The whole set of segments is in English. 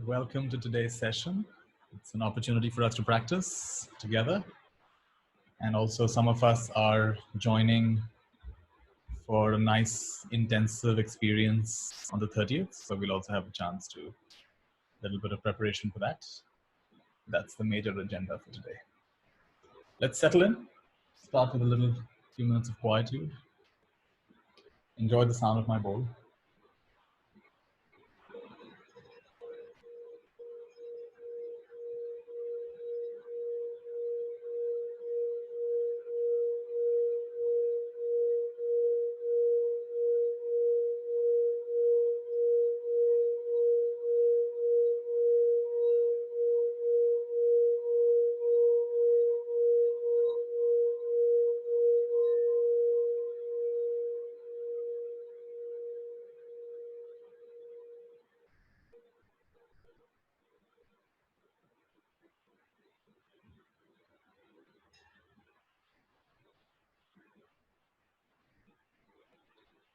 Welcome to today's session. It's an opportunity for us to practice together. And also some of us are joining for a nice intensive experience on the 30th. So we'll also have a chance to a little bit of preparation for that. That's the major agenda for today. Let's settle in. Start with a little few minutes of quietude. Enjoy the sound of my bowl.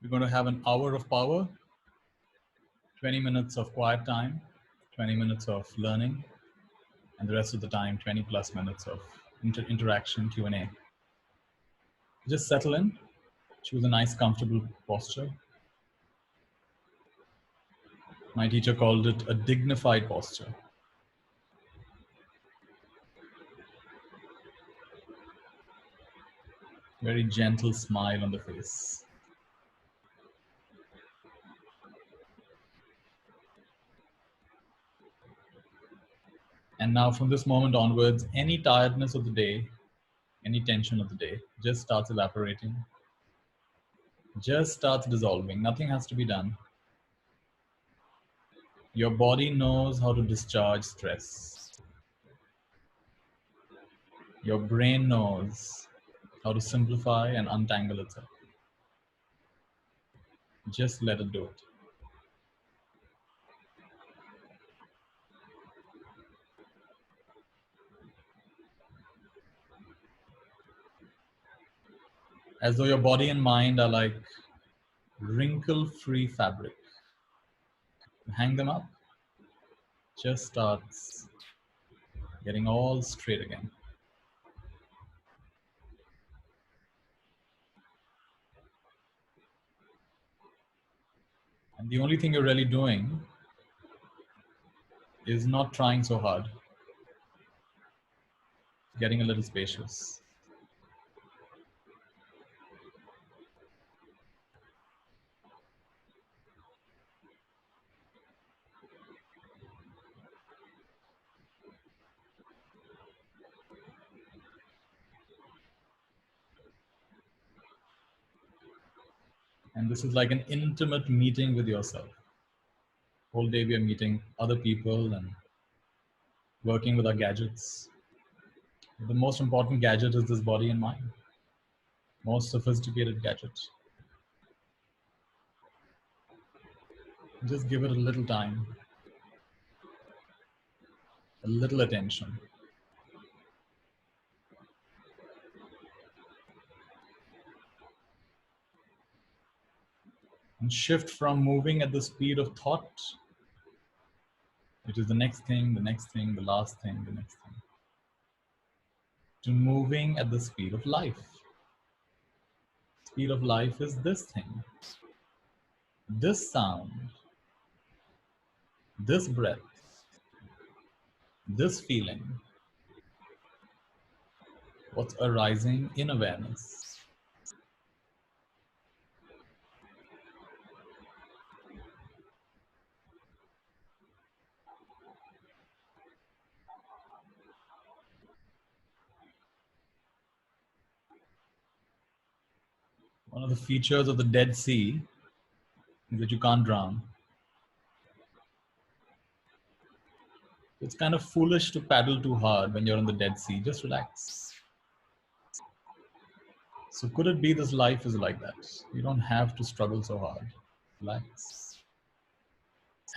We're going to have an hour of power, 20 minutes of quiet time, 20 minutes of learning, and the rest of the time, 20 plus minutes of interaction, Q&A. Just settle in, choose a nice, comfortable posture. My teacher called it a dignified posture. Very gentle smile on the face. And now from this moment onwards, any tiredness of the day, any tension of the day, just starts evaporating, just starts dissolving. Nothing has to be done. Your body knows how to discharge stress. Your brain knows how to simplify and untangle itself. Just let it do it. As though your body and mind are like wrinkle-free fabric. Hang them up, just starts getting all straight again. And the only thing you're really doing is not trying so hard, getting a little spacious. And this is like an intimate meeting with yourself. Whole day we are meeting other people and working with our gadgets. The most important gadget is this body and mind. Most sophisticated gadget. Just give it a little time, a little attention. And shift from moving at the speed of thought, which is the next thing, the next thing, the last thing, the next thing, to moving at the speed of life. Speed of life is this thing, this sound, this breath, this feeling, what's arising in awareness. One of the features of the Dead Sea is that you can't drown. It's kind of foolish to paddle too hard when you're in the Dead Sea. Just relax. So could it be this life is like that? You don't have to struggle so hard. Relax.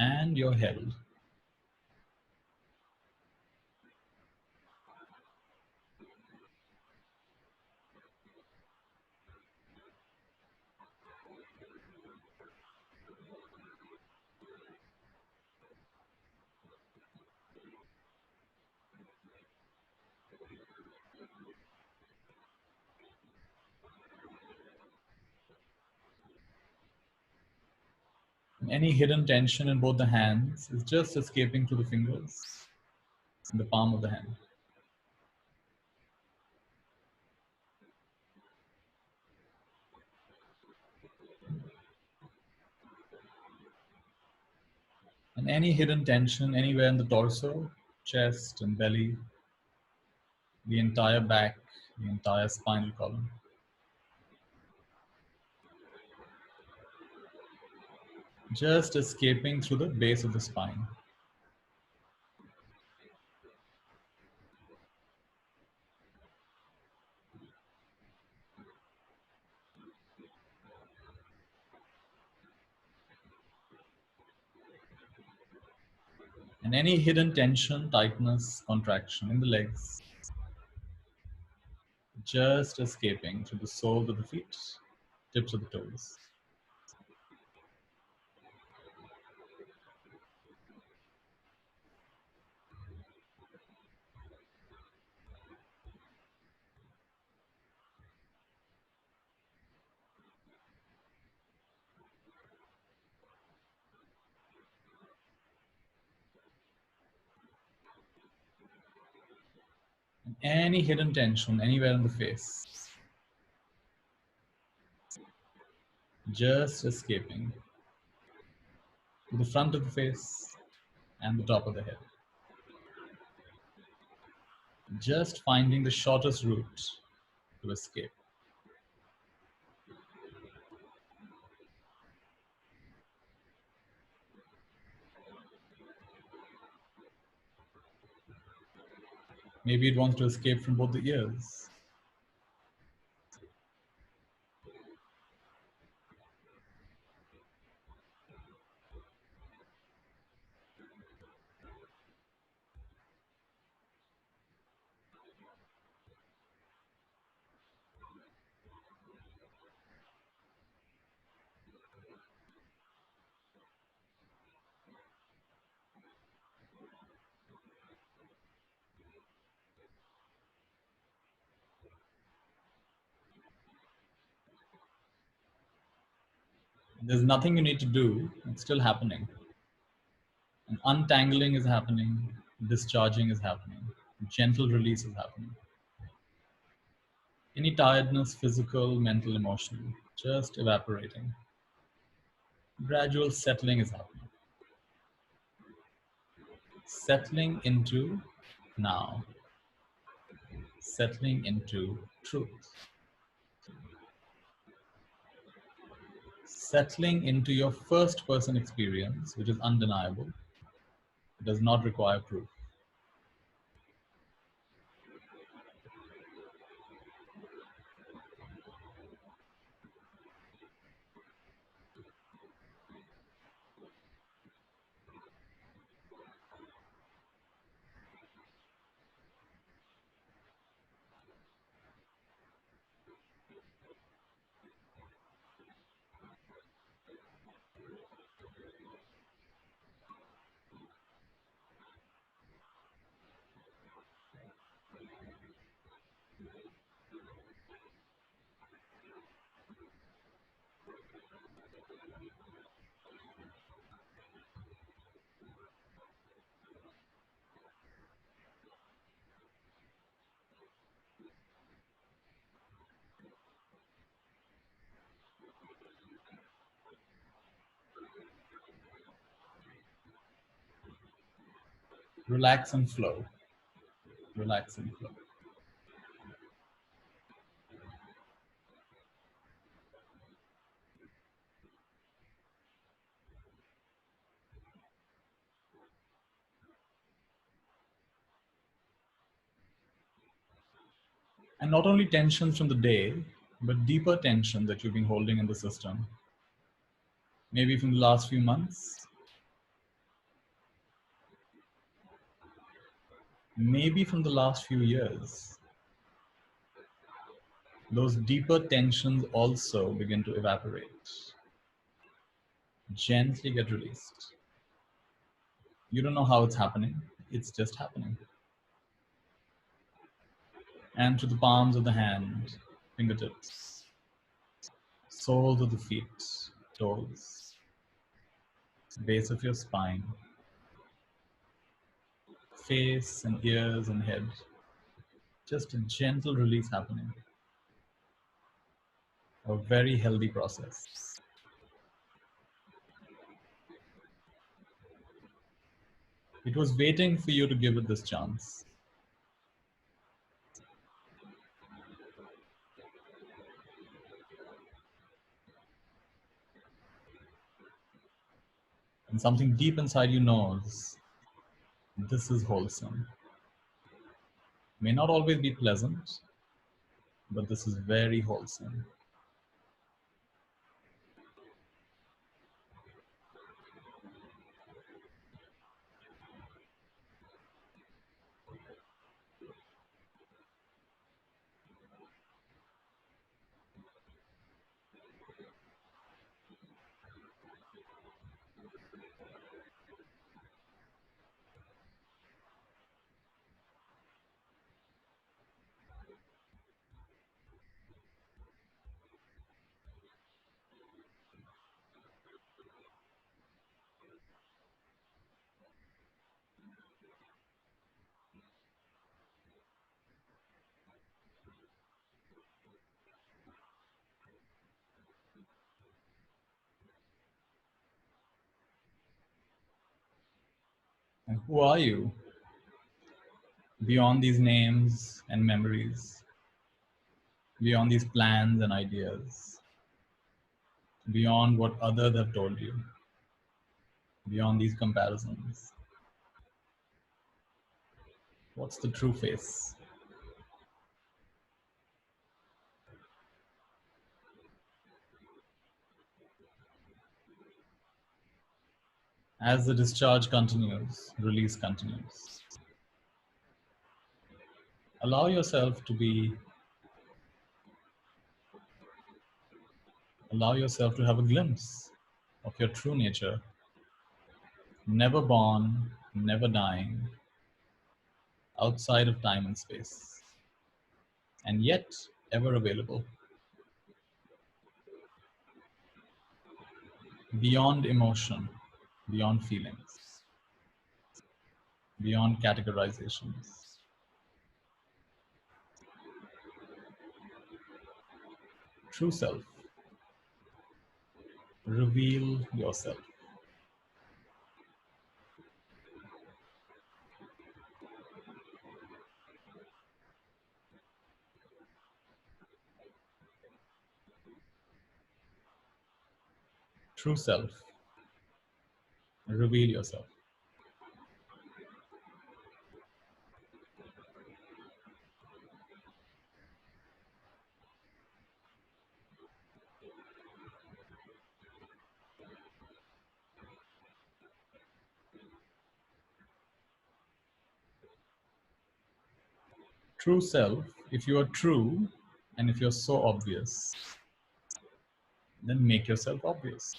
And you're held. Any hidden tension in both the hands is just escaping through the fingers in the palm of the hand. And any hidden tension anywhere in the torso, chest, and belly, the entire back, the entire spinal column. Just escaping through the base of the spine. And any hidden tension, tightness, contraction in the legs, just escaping through the soles of the feet, tips of the toes. And any hidden tension anywhere in the face, just escaping to the front of the face and the top of the head. Just finding the shortest route to escape. Maybe it wants to escape from both the ears. There's nothing you need to do, it's still happening. And untangling is happening, discharging is happening, gentle release is happening. Any tiredness, physical, mental, emotional, just evaporating. Gradual settling is happening. Settling into now. Settling into truth. Settling into your first person experience, which is undeniable, does not require proof. Relax and flow. Relax and flow. And not only tensions from the day, but deeper tension that you've been holding in the system. Maybe from the last few months, maybe from the last few years. Those deeper tensions also begin to evaporate, gently get released. You don't know how it's happening, it's just happening. And to the palms of the hand, fingertips, soles of the feet, toes. base of your spine, face and ears and head. Just a gentle release happening. A very healthy process. It was waiting for you to give it this chance. And something deep inside you knows this is wholesome. May not always be pleasant, but this is very wholesome. And who are you beyond these names and memories, beyond these plans and ideas, beyond what others have told you, beyond these comparisons? What's the true face? As the discharge continues, release continues. Allow yourself to be, allow yourself to have a glimpse of your true nature, never born, never dying, outside of time and space, and yet ever available, beyond emotion, beyond feelings, beyond categorizations. True self, reveal yourself. True self, reveal yourself. True self, if you are true and if you're so obvious, then make yourself obvious.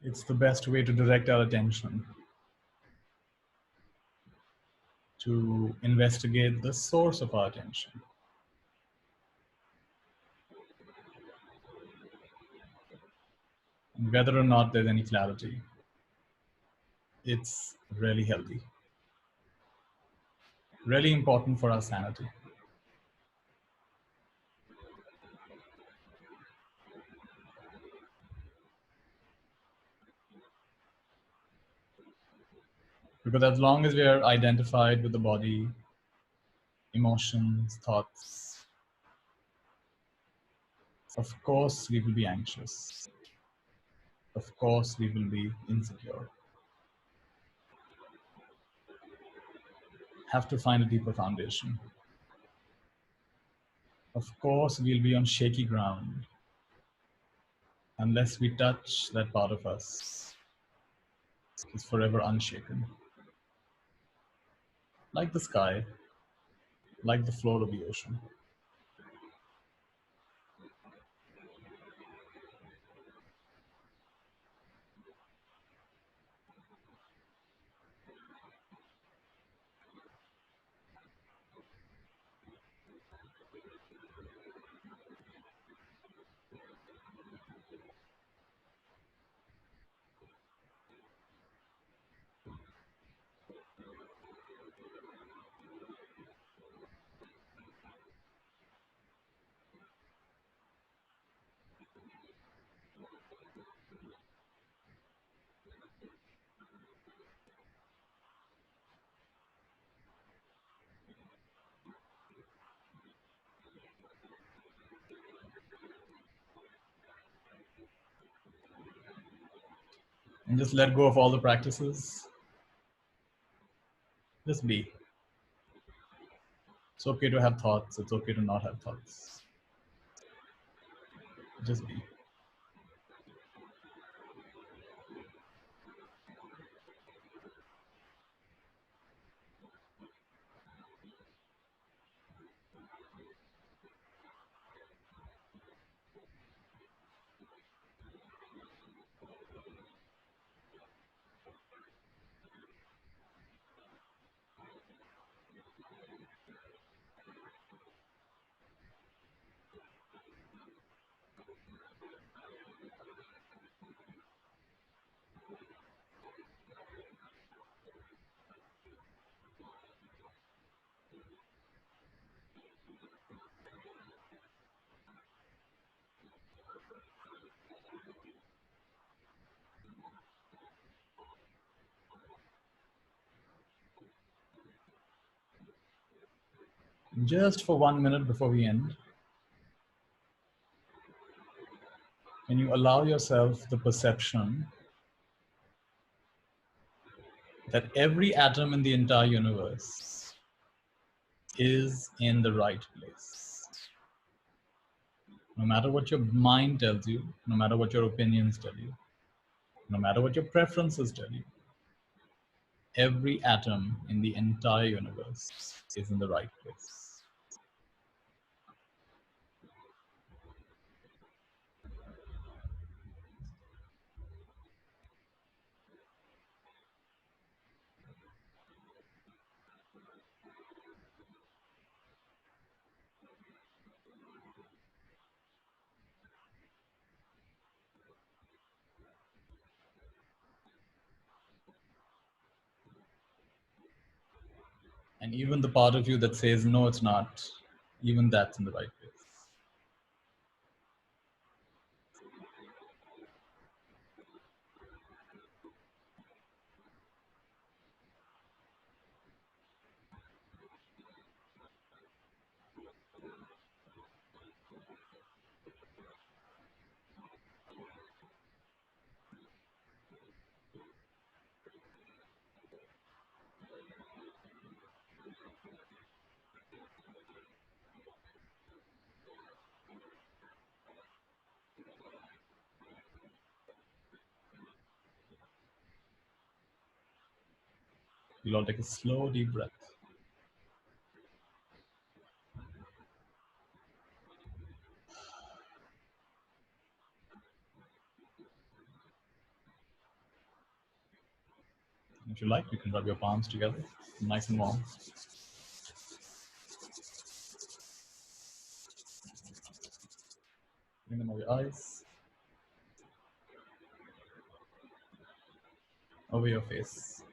It's the best way to direct our attention. to investigate the source of our attention. And whether or not there's any clarity, it's really healthy, really important for our sanity. Because as long as we are identified with the body, emotions, thoughts, of course we will be anxious. Of course we will be insecure. Have to find a deeper foundation. Of course we'll be on shaky ground unless we touch that part of us is forever unshaken. Like the sky, like the floor of the ocean. And just let go of all the practices. Just be. It's okay to have thoughts. It's okay to not have thoughts. Just be. Just for 1 minute before we end, can you allow yourself the perception that every atom in the entire universe is in the right place? No matter what your mind tells you, no matter what your opinions tell you, no matter what your preferences tell you, every atom in the entire universe is in the right place. And even the part of you that says, no, it's not, even that's in the right place. You'll all take a slow, deep breath. If you like, you can rub your palms together, nice and warm. Bring them over your eyes, over your face.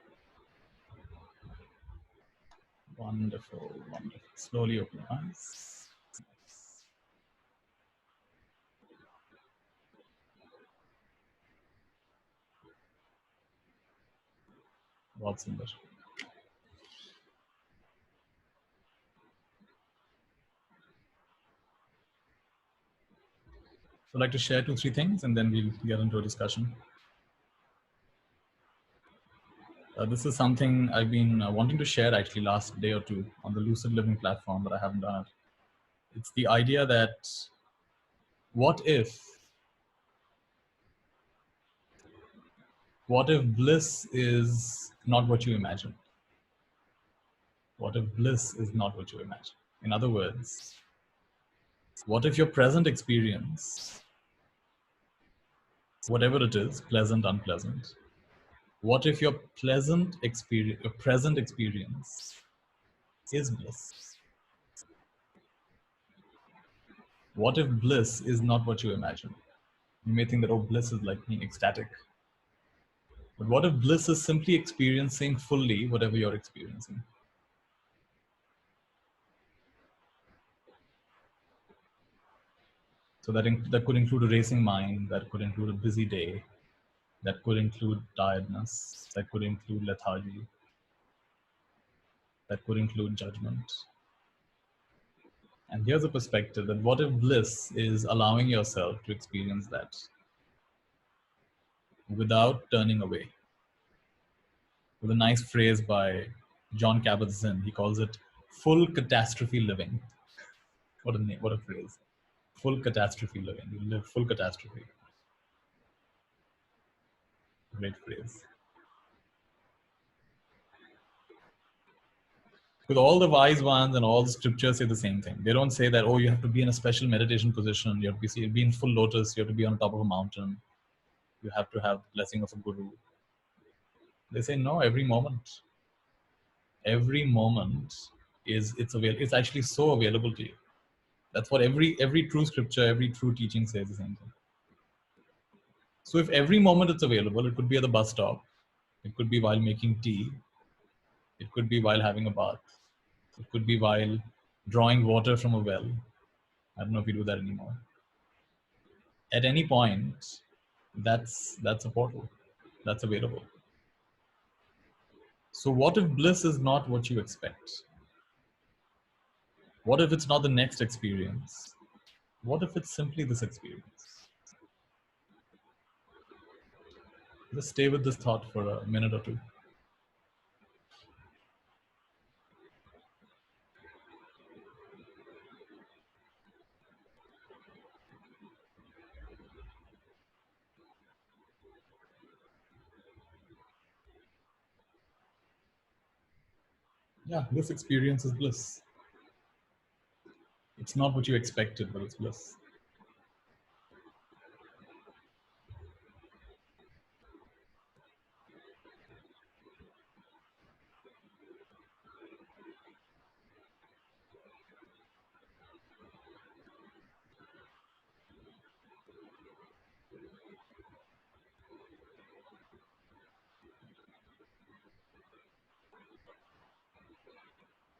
Wonderful, wonderful. Slowly open your eyes. What's in there? So I'd like to share 2-3 things and then we'll get into a discussion. This is something I've been wanting to share actually last day or two on the Lucid Living platform, but I haven't done it. It's the idea that what if bliss is not what you imagine? What if bliss is not what you imagine? In other words, what if your present experience, whatever it is, pleasant, unpleasant, what if your present experience is bliss? What if bliss is not what you imagine? You may think that, oh, bliss is like being ecstatic. But what if bliss is simply experiencing fully whatever you're experiencing? So that could include a racing mind, that could include a busy day, that could include tiredness, that could include lethargy, that could include judgment. And here's a perspective that what if bliss is allowing yourself to experience that without turning away? With a nice phrase by John Kabat-Zinn, he calls it full catastrophe living. What a name, what a phrase. Full catastrophe living. You live full catastrophe. Great phrase. With all the wise ones and all the scriptures say the same thing. They don't say that, oh, you have to be in a special meditation position, you have to be in full lotus, you have to be on top of a mountain, you have to have the blessing of a guru. They say no, every moment it's actually so available to you. That's what every true scripture, every true teaching says the same thing. So if every moment it's available, it could be at the bus stop, it could be while making tea, it could be while having a bath, it could be while drawing water from a well. I don't know if we do that anymore. At any point, that's a portal that's available. So what if bliss is not what you expect? What if it's not the next experience? What if it's simply this experience? Just stay with this thought for a minute or two. Yeah, this experience is bliss. It's not what you expected, but it's bliss.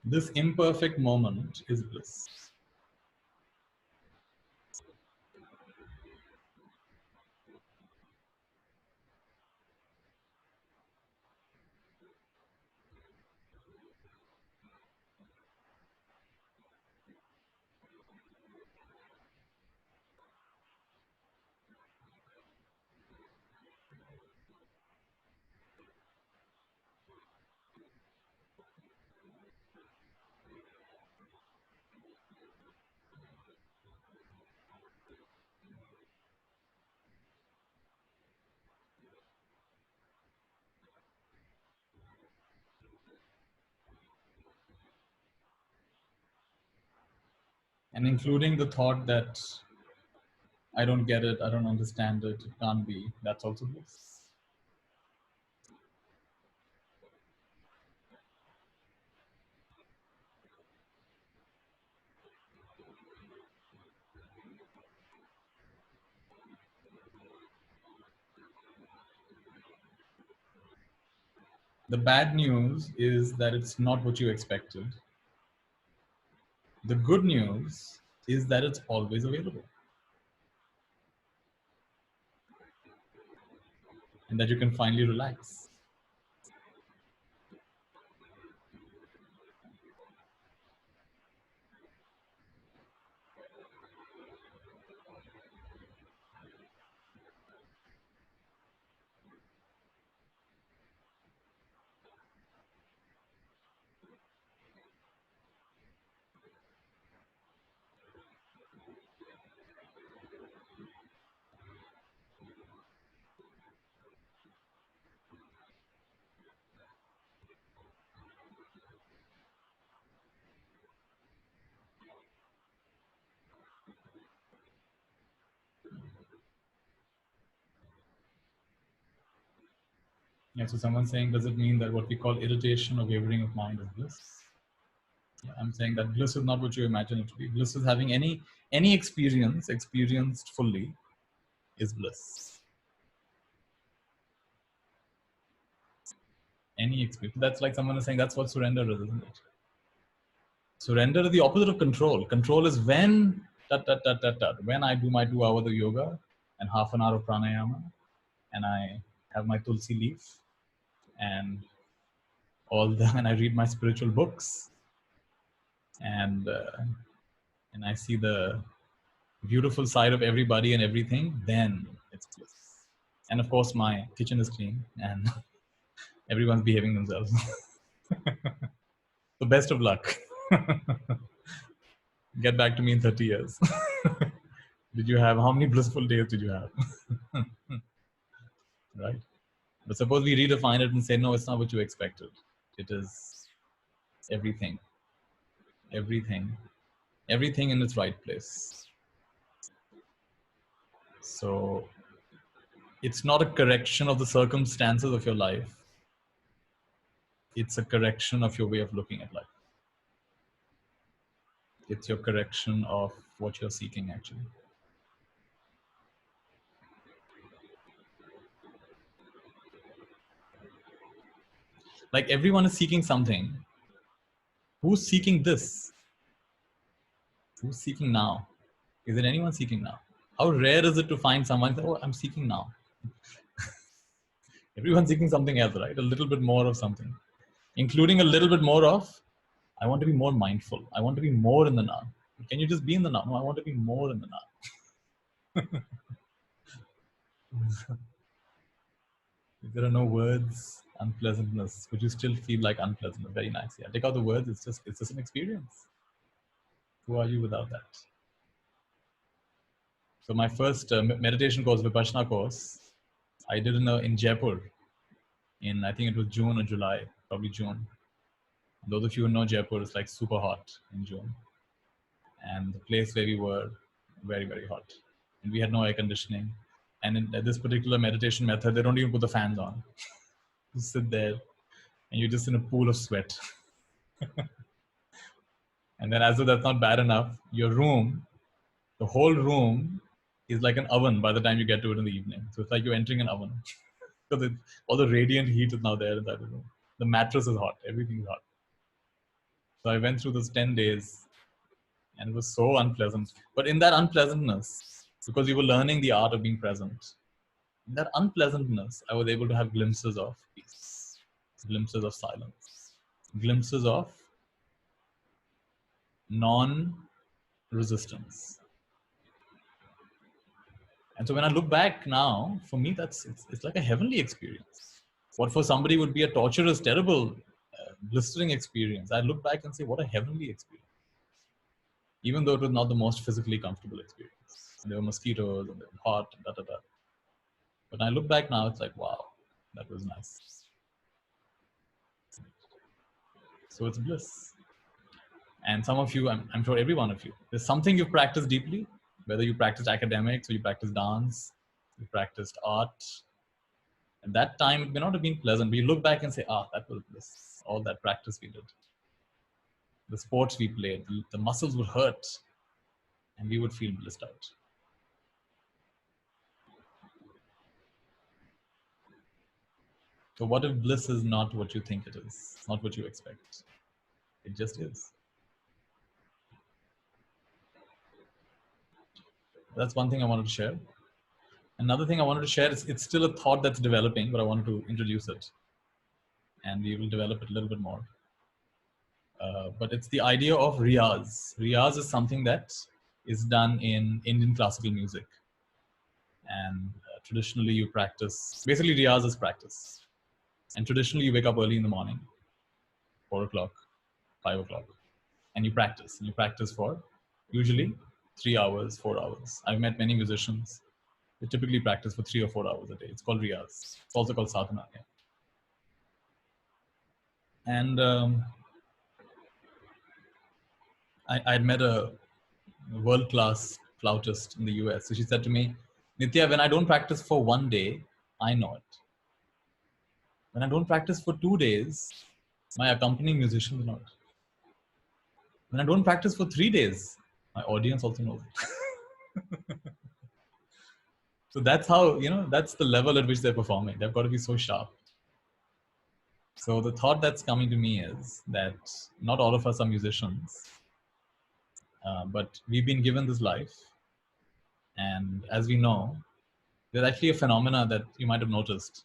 This imperfect moment is bliss. And including the thought that I don't get it, I don't understand it, it can't be, that's also bliss. The bad news is that it's not what you expected. The good news is that it's always available and that you can finally relax. Yeah, so someone's saying, does it mean that what we call irritation or wavering of mind is bliss? Yeah, I'm saying that bliss is not what you imagine it to be. Bliss is having any experience experienced fully is bliss. Any experience. That's like someone is saying that's what surrender is, isn't it? Surrender is the opposite of control. Control is when when I do my 2 hours of yoga and half an hour of pranayama, and I have my tulsi leaf and and I read my spiritual books, and and I see the beautiful side of everybody and everything, then it's bliss. And of course, my kitchen is clean and everyone's behaving themselves. So best of luck. Get back to me in 30 years. Did you have, how many blissful days did you have? Right? But suppose we redefine it and say, no, it's not what you expected. It is everything, everything, everything in its right place. So it's not a correction of the circumstances of your life. It's a correction of your way of looking at life. It's your correction of what you're seeking, actually. Like everyone is seeking something. Who's seeking this? Who's seeking now? Is there anyone seeking now? How rare is it to find someone say, oh, I'm seeking now? Everyone's seeking something else, right? A little bit more of something, including a little bit more of, I want to be more mindful. I want to be more in the now. Can you just be in the now? No, I want to be more in the now. If there are no words, unpleasantness, would you still feel like unpleasantness? Very nice. Yeah. Take out the words. It's just an experience. Who are you without that? So my first meditation course, Vipassana course, I did in Jaipur in, I think it was June or July, probably June. Those of you who know Jaipur, it's like super hot in June. And the place where we were, very, very hot. And we had no air conditioning. And in this particular meditation method, they don't even put the fans on. You sit there and you're just in a pool of sweat. And then as though that's not bad enough, your room, the whole room is like an oven by the time you get to it in the evening. So it's like you're entering an oven. Because all the radiant heat is now there inside the room. The mattress is hot. Everything is hot. So I went through those 10 days and it was so unpleasant. But in that unpleasantness, because we were learning the art of being present, in that unpleasantness, I was able to have glimpses of peace, glimpses of silence, glimpses of non-resistance. And so when I look back now, for me, it's like a heavenly experience. What for somebody would be a torturous, terrible, blistering experience, I look back and say, what a heavenly experience. Even though it was not the most physically comfortable experience. And there were mosquitoes and they were hot and da da da. But I look back now, it's like, wow, that was nice. So it's bliss. And some of you, I'm sure every one of you, there's something you've practiced deeply, whether you practiced academics or you practiced dance, you practiced art. At that time, it may not have been pleasant, but you look back and say, ah, that was bliss. All that practice we did. The sports we played, the muscles would hurt and we would feel blissed out. So what if bliss is not what you think it is, not what you expect? It just is. That's one thing I wanted to share. Another thing I wanted to share is it's still a thought that's developing, but I wanted to introduce it, and we will develop it a little bit more. But it's the idea of Riyaz. Riyaz is something that is done in Indian classical music. And traditionally you practice, basically Riyaz is practice. And traditionally you wake up early in the morning, 4 o'clock, 5 o'clock, and you practice. And you practice for usually 3 hours, 4 hours. I've met many musicians. They typically practice for 3 or 4 hours a day. It's called Riyaz. It's also called sadhana. Yeah. And I'd met a world-class flautist in the US. So she said to me, Nitya, when I don't practice for 1 day, I know it. When I don't practice for 2 days, my accompanying musicians know it. When I don't practice for 3 days, my audience also knows it. So that's how, that's the level at which they're performing. They've got to be so sharp. So the thought that's coming to me is that not all of us are musicians, but we've been given this life. And as we know, there's actually a phenomena that you might have noticed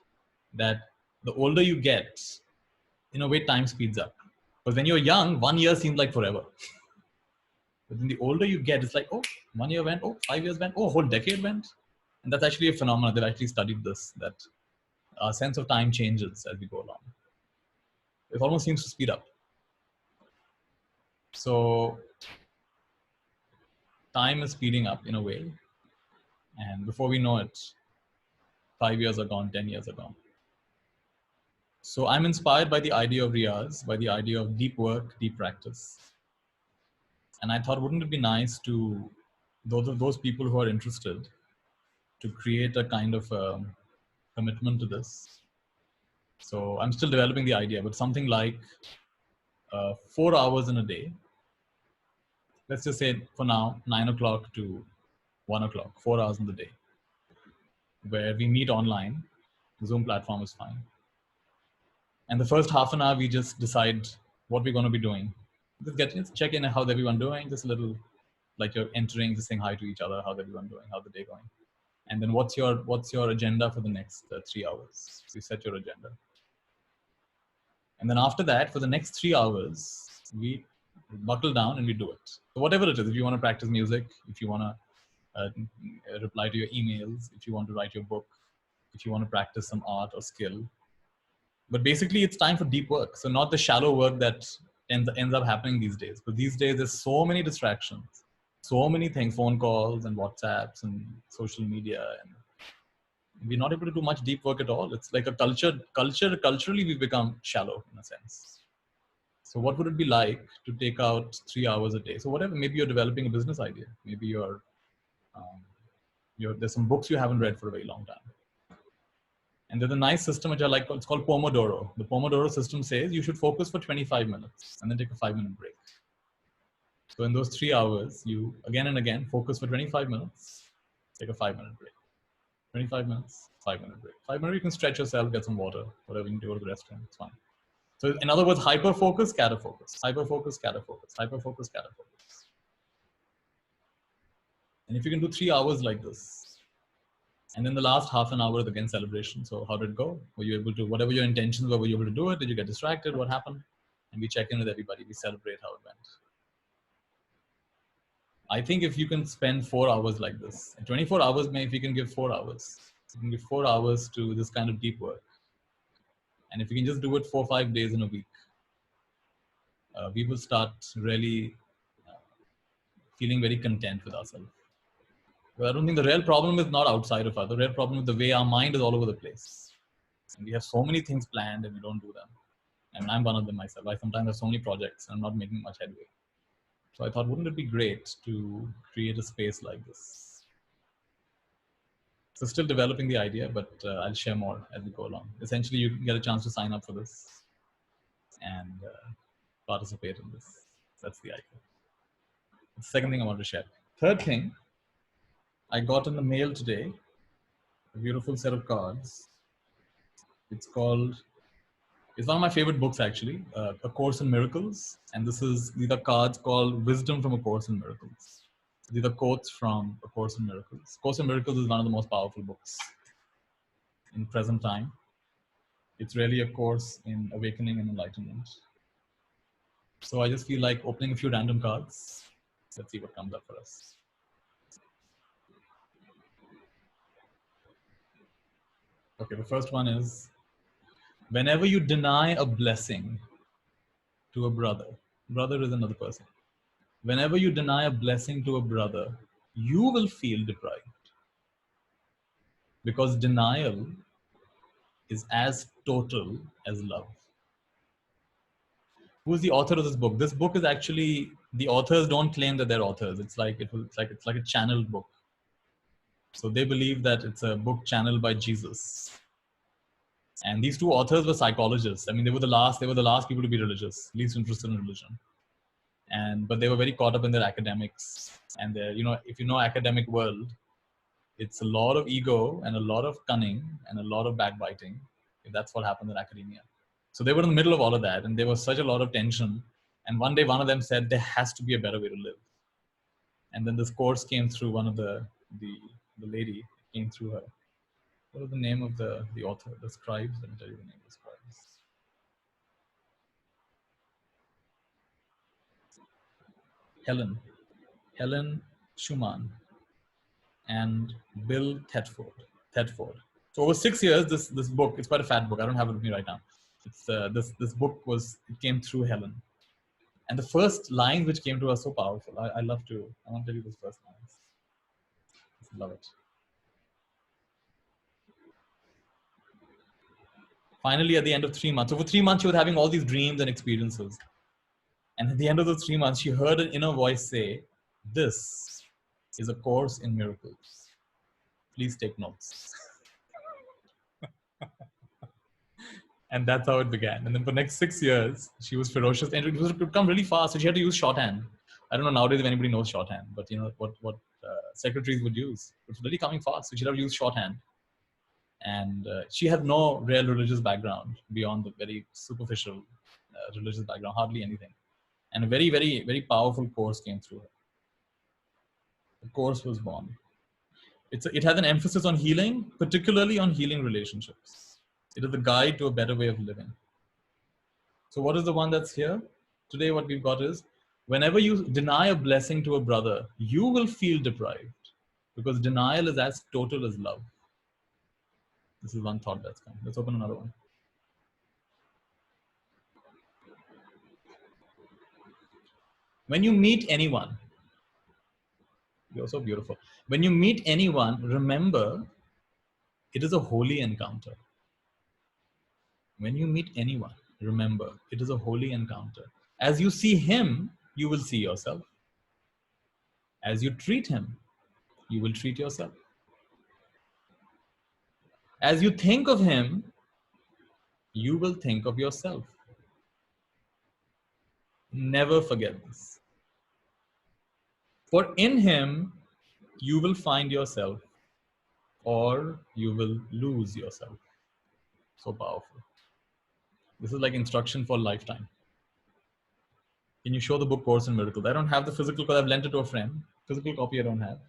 that the older you get, in a way, time speeds up. But when you're young, 1 year seems like forever. But then the older you get, it's like, oh, 1 year went, oh, 5 years went, oh, a whole decade went. And that's actually a phenomenon. They've actually studied this, that our sense of time changes as we go along. It almost seems to speed up. So time is speeding up in a way. And before we know it, 5 years are gone, 10 years are gone. So I'm inspired by the idea of Riyaz, by the idea of deep work, deep practice. And I thought, wouldn't it be nice to, those people who are interested, to create a kind of commitment to this. So I'm still developing the idea, but something like 4 hours in a day. Let's just say for now, 9 o'clock to 1 o'clock, 4 hours in the day, where we meet online. The Zoom platform is fine. And the first half an hour, we just decide what we're going to be doing. Just check in how's everyone doing, just a little, like you're entering, just saying hi to each other, how's everyone doing, how's the day going. And then what's your agenda for the next 3 hours? So you set your agenda. And then after that, for the next 3 hours, we buckle down and we do it. So whatever it is, if you want to practice music, if you want to reply to your emails, if you want to write your book, if you want to practice some art or skill. But basically, it's time for deep work. So not the shallow work that ends up happening these days. But these days, there's so many distractions, so many things, phone calls and WhatsApps and social media. And we're not able to do much deep work at all. It's like a culturally, we've become shallow in a sense. So what would it be like to take out 3 hours a day? So whatever, maybe you're developing a business idea. Maybe there's some books you haven't read for a very long time. And there's a nice system which I like, it's called Pomodoro. The Pomodoro system says you should focus for 25 minutes and then take a 5-minute break. So in those 3 hours, you again and again focus for 25 minutes, take a 5-minute break. 25 minutes, 5-minute break. 5 minutes, you can stretch yourself, get some water, whatever, you can go to the restaurant, it's fine. So in other words, hyper-focus, scatter-focus, hyper-focus, scatter-focus, hyper-focus, scatter-focus. And if you can do 3 hours like this, and then the last half an hour is again celebration. So how did it go? Were you able to, whatever your intentions were you able to do it? Did you get distracted? What happened? And we check in with everybody. We celebrate how it went. I think if you can spend 4 hours like this, and 24 hours, maybe if you can give 4 hours, you can give 4 hours to this kind of deep work. And if you can just do it 4 or 5 days in a week, we will start really feeling very content with ourselves. But I don't think the real problem is not outside of us. The real problem is the way our mind is all over the place. And we have so many things planned and we don't do them. And I'm one of them myself. I sometimes have so many projects and I'm not making much headway. So I thought, wouldn't it be great to create a space like this? So still developing the idea, but I'll share more as we go along. Essentially, you can get a chance to sign up for this and participate in this. That's the idea. The second thing I want to share. Third thing, I got in the mail today a beautiful set of cards It's called, it's one of my favorite books actually, A Course in Miracles. And these are cards called Wisdom from A Course in Miracles. These are quotes from A Course in Miracles. Course in Miracles is one of the most powerful books in present time. It's really a course in awakening and enlightenment. So I just feel like opening a few random cards. Let's see what comes up for us. Okay, the first one is, whenever you deny a blessing to a brother, brother is another person. Whenever you deny a blessing to a brother, you will feel deprived, because denial is as total as love. Who's the author of this book? This book is actually, the authors don't claim that they're authors. It's like a channeled book. So they believe that it's a book channeled by Jesus. And these two authors were psychologists. I mean, they were the last people to be religious, least interested in religion. But they were very caught up in their academics. And if you know academic world, it's a lot of ego and a lot of cunning and a lot of backbiting. That's what happens in academia. So they were in the middle of all of that, and there was such a lot of tension. And one day, one of them said, there has to be a better way to live. And then this course came through one of the lady came through her. What was the name of the author? The scribes. Let me tell you the name of the scribes. Helen Schumann, and Bill Thetford. So over 6 years, this book, it's quite a fat book. I don't have it with me right now. It's this book it came through Helen. And the first lines which came to us so powerful. I want to tell you this first lines. I love it. Finally, at the end of 3 months, over 3 months, she was having all these dreams and experiences. And at the end of the 3 months, she heard an inner voice say, "This is a course in miracles. Please take notes." And that's how it began. And then for the next 6 years, she was ferocious, and it was become really fast. So she had to use shorthand. I don't know nowadays if anybody knows shorthand, but you know what secretaries would use. It's really coming fast. So she'd have to use shorthand. And she had no real religious background beyond the very superficial religious background, hardly anything. And a very, very, very powerful course came through her. The course was born. It has an emphasis on healing, particularly on healing relationships. It is a guide to a better way of living. So what is the one that's here? Today what we've got is, whenever you deny a blessing to a brother, you will feel deprived, because denial is as total as love. This is one thought that's come. Let's open another one. When you meet anyone, you're so beautiful. When you meet anyone, remember, it is a holy encounter. When you meet anyone, remember, it is a holy encounter. As you see him, you will see yourself. As you treat him, you will treat yourself. As you think of him, you will think of yourself. Never forget this. For in him, you will find yourself, or you will lose yourself. So powerful. This is like instruction for lifetime. Can you show the book Course in Miracles? I don't have the physical because I've lent it to a friend. Physical copy I don't have.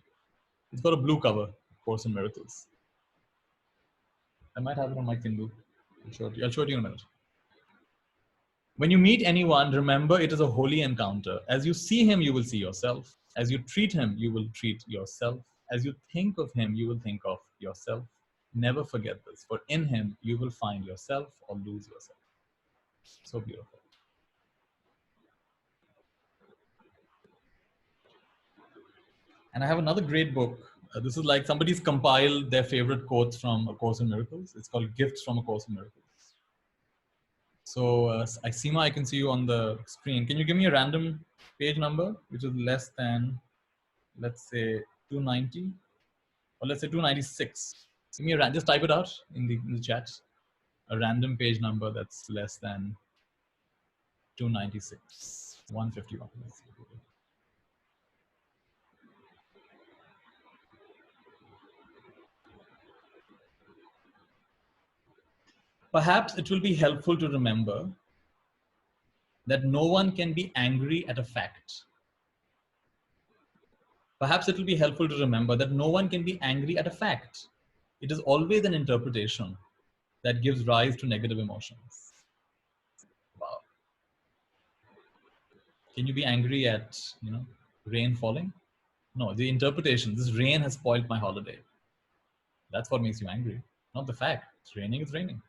It's got a blue cover, Course in Miracles. I might have it on my Kindle. I'll show it to you in a minute. When you meet anyone, remember, it is a holy encounter. As you see him, you will see yourself. As you treat him, you will treat yourself. As you think of him, you will think of yourself. Never forget this, for in him, you will find yourself or lose yourself. So beautiful. And I have another great book. This is like somebody's compiled their favorite quotes from A Course in Miracles. It's called Gifts from A Course in Miracles. So, Seema, I can see you on the screen. Can you give me a random page number, which is less than, let's say, 290? Or let's say 296. Give me just type it out in the chat. A random page number that's less than 296. 151. Let's see. Perhaps it will be helpful to remember that no one can be angry at a fact. Perhaps it will be helpful to remember that no one can be angry at a fact. It is always an interpretation that gives rise to negative emotions. Wow. Can you be angry at, rain falling? No, the interpretation, this rain has spoiled my holiday. That's what makes you angry, not the fact. It's raining, it's raining.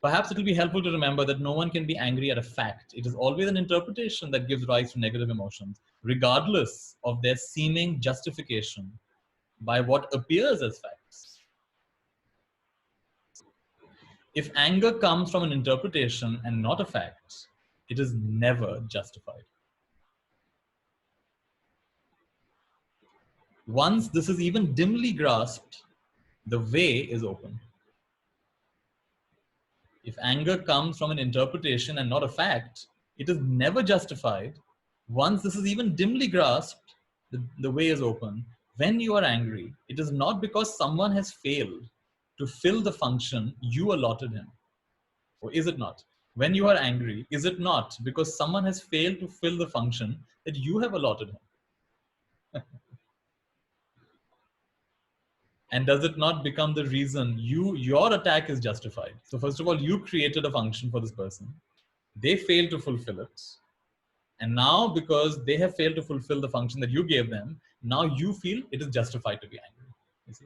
Perhaps it will be helpful to remember that no one can be angry at a fact. It is always an interpretation that gives rise to negative emotions, regardless of their seeming justification by what appears as facts. If anger comes from an interpretation and not a fact, it is never justified. Once this is even dimly grasped, the way is open. If anger comes from an interpretation and not a fact, it is never justified. Once this is even dimly grasped, the way is open. When you are angry, it is not because someone has failed to fill the function you allotted him. Or is it not? When you are angry, is it not because someone has failed to fill the function that you have allotted him? And does it not become the reason your attack is justified? So first of all, you created a function for this person. They failed to fulfill it. And now, because they have failed to fulfill the function that you gave them, now you feel it is justified to be angry. You see?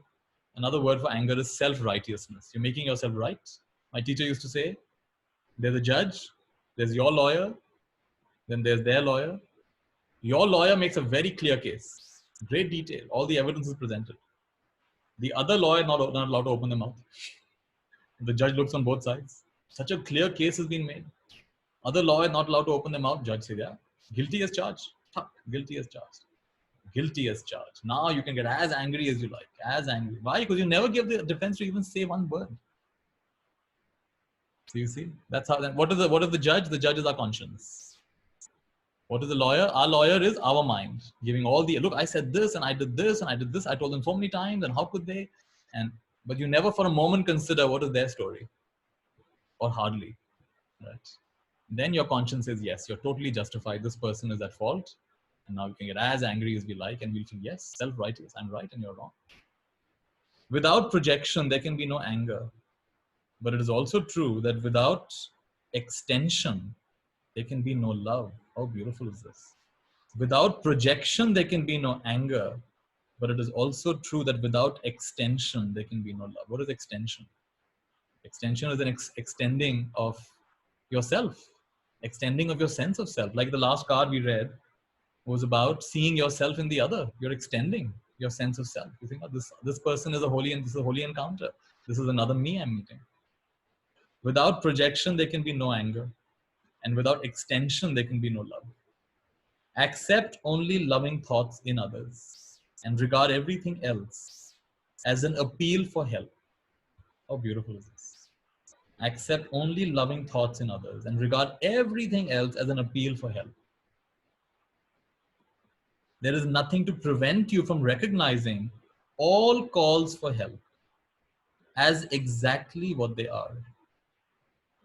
Another word for anger is self-righteousness. You're making yourself right. My teacher used to say, there's a judge, there's your lawyer, then there's their lawyer. Your lawyer makes a very clear case, great detail, all the evidence is presented. The other lawyer not allowed to open their mouth. The judge looks on both sides. Such a clear case has been made. Other lawyer not allowed to open their mouth. Judge says, yeah, guilty as charged. Guilty as charged. Guilty as charged. Now you can get as angry as you like. As angry. Why? Because you never give the defense to even say one word. So you see, that's how. What is the judge? The judge is our conscience. What is the lawyer? Our lawyer is our mind, giving all the look. I said this and I did this and I did this. I told them so many times, and how could they? But you never for a moment consider what is their story, or hardly, right? Then your conscience says yes, you're totally justified. This person is at fault, and now you can get as angry as we like, and we'll feel yes, self-righteous. I'm right and you're wrong. Without projection, there can be no anger, but it is also true that without extension, there can be no love. How beautiful is this? Without projection, there can be no anger, but it is also true that without extension, there can be no love. What is extension? Extension is an extending of yourself, extending of your sense of self. Like the last card we read was about seeing yourself in the other. You're extending your sense of self. You think, oh, this person is a holy, and this is a holy encounter. This is another me I'm meeting. Without projection, there can be no anger. And without extension, there can be no love. Accept only loving thoughts in others and regard everything else as an appeal for help. How beautiful is this? Accept only loving thoughts in others and regard everything else as an appeal for help. There is nothing to prevent you from recognizing all calls for help as exactly what they are,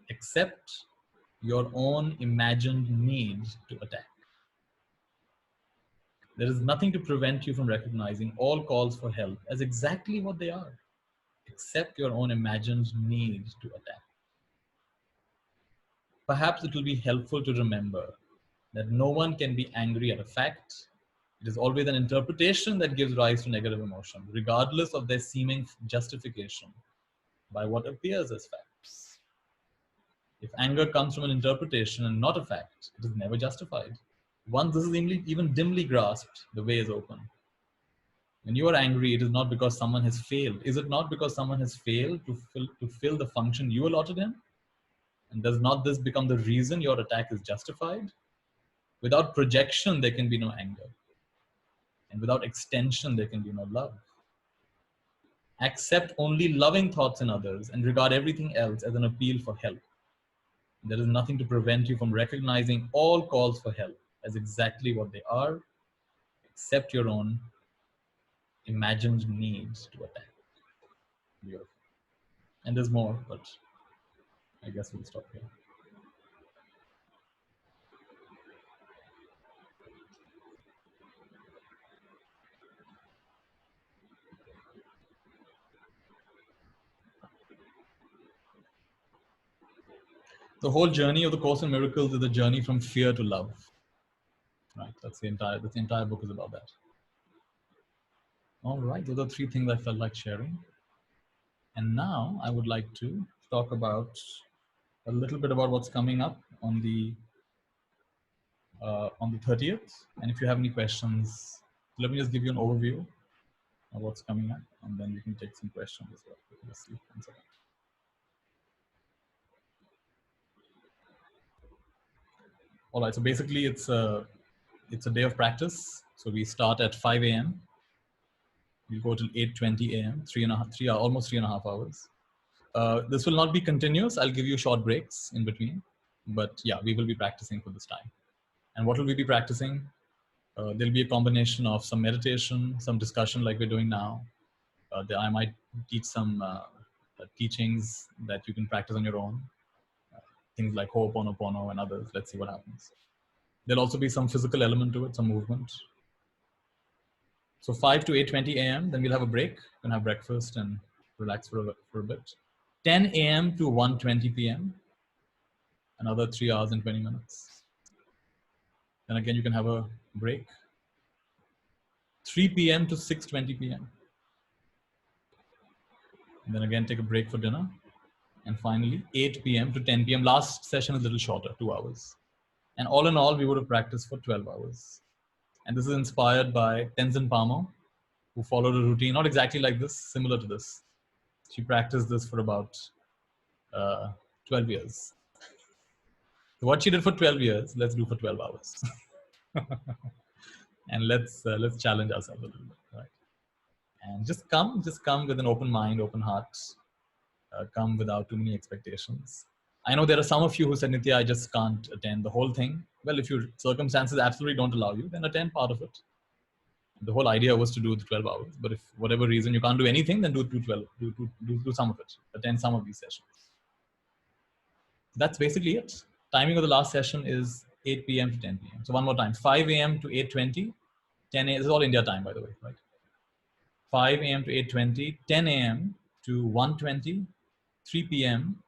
except your own imagined need to attack. There is nothing to prevent you from recognizing all calls for help as exactly what they are, except your own imagined need to attack. Perhaps it will be helpful to remember that no one can be angry at a fact. It is always an interpretation that gives rise to negative emotion, regardless of their seeming justification by what appears as facts. If anger comes from an interpretation and not a fact, it is never justified. Once this is even dimly grasped, the way is open. When you are angry, it is not because someone has failed. Is it not because someone has failed to fill the function you allotted him? And does not this become the reason your attack is justified? Without projection, there can be no anger. And without extension, there can be no love. Accept only loving thoughts in others and regard everything else as an appeal for help. There is nothing to prevent you from recognizing all calls for help as exactly what they are, except your own imagined needs to attack. Beautiful. And there's more, but I guess we'll stop here. The whole journey of the Course in Miracles is a journey from fear to love. Right. That's the entire book is about that. All right. Those are 3 things I felt like sharing. And now I would like to talk about a little bit about what's coming up on the 30th. And if you have any questions, let me just give you an overview of what's coming up, and then we can take some questions as well. Let's see. One second. All right. So basically, it's a day of practice. So we start at 5 a.m. We go till 8:20 a.m. Almost 3.5 hours. This will not be continuous. I'll give you short breaks in between, but yeah, we will be practicing for this time. And what will we be practicing? There'll be a combination of some meditation, some discussion like we're doing now. I might teach some teachings that you can practice on your own. Things like Ho'oponopono and others. Let's see what happens. There'll also be some physical element to it, some movement. So 5 to 8:20 a.m. Then we'll have a break. We can have breakfast and relax for a bit. 10 a.m. to 1:20 p.m. Another 3 hours and 20 minutes. Then again, you can have a break. 3 p.m. to 6:20 p.m. And then again, take a break for dinner. And finally, 8 p.m. to 10 p.m. Last session is a little shorter, 2 hours. And all in all, we would have practiced for 12 hours. And this is inspired by Tenzin Palmo, who followed a routine, not exactly like this, similar to this. She practiced this for about 12 years. So what she did for 12 years, let's do for 12 hours. And let's challenge ourselves a little bit, right? And just come with an open mind, open heart. Come without too many expectations. I know there are some of you who said, Nitya, I just can't attend the whole thing. Well, if your circumstances absolutely don't allow you, then attend part of it. The whole idea was to do the 12 hours. But if for whatever reason you can't do anything, then do some of it. Attend some of these sessions. That's basically it. Timing of the last session is 8 p.m. to 10 p.m. So one more time, 5 a.m. to 8:20, 10 a.m. This is all India time, by the way, right? 5 a.m. to 8:20, 10 a.m. to 1:20, 3 p.m.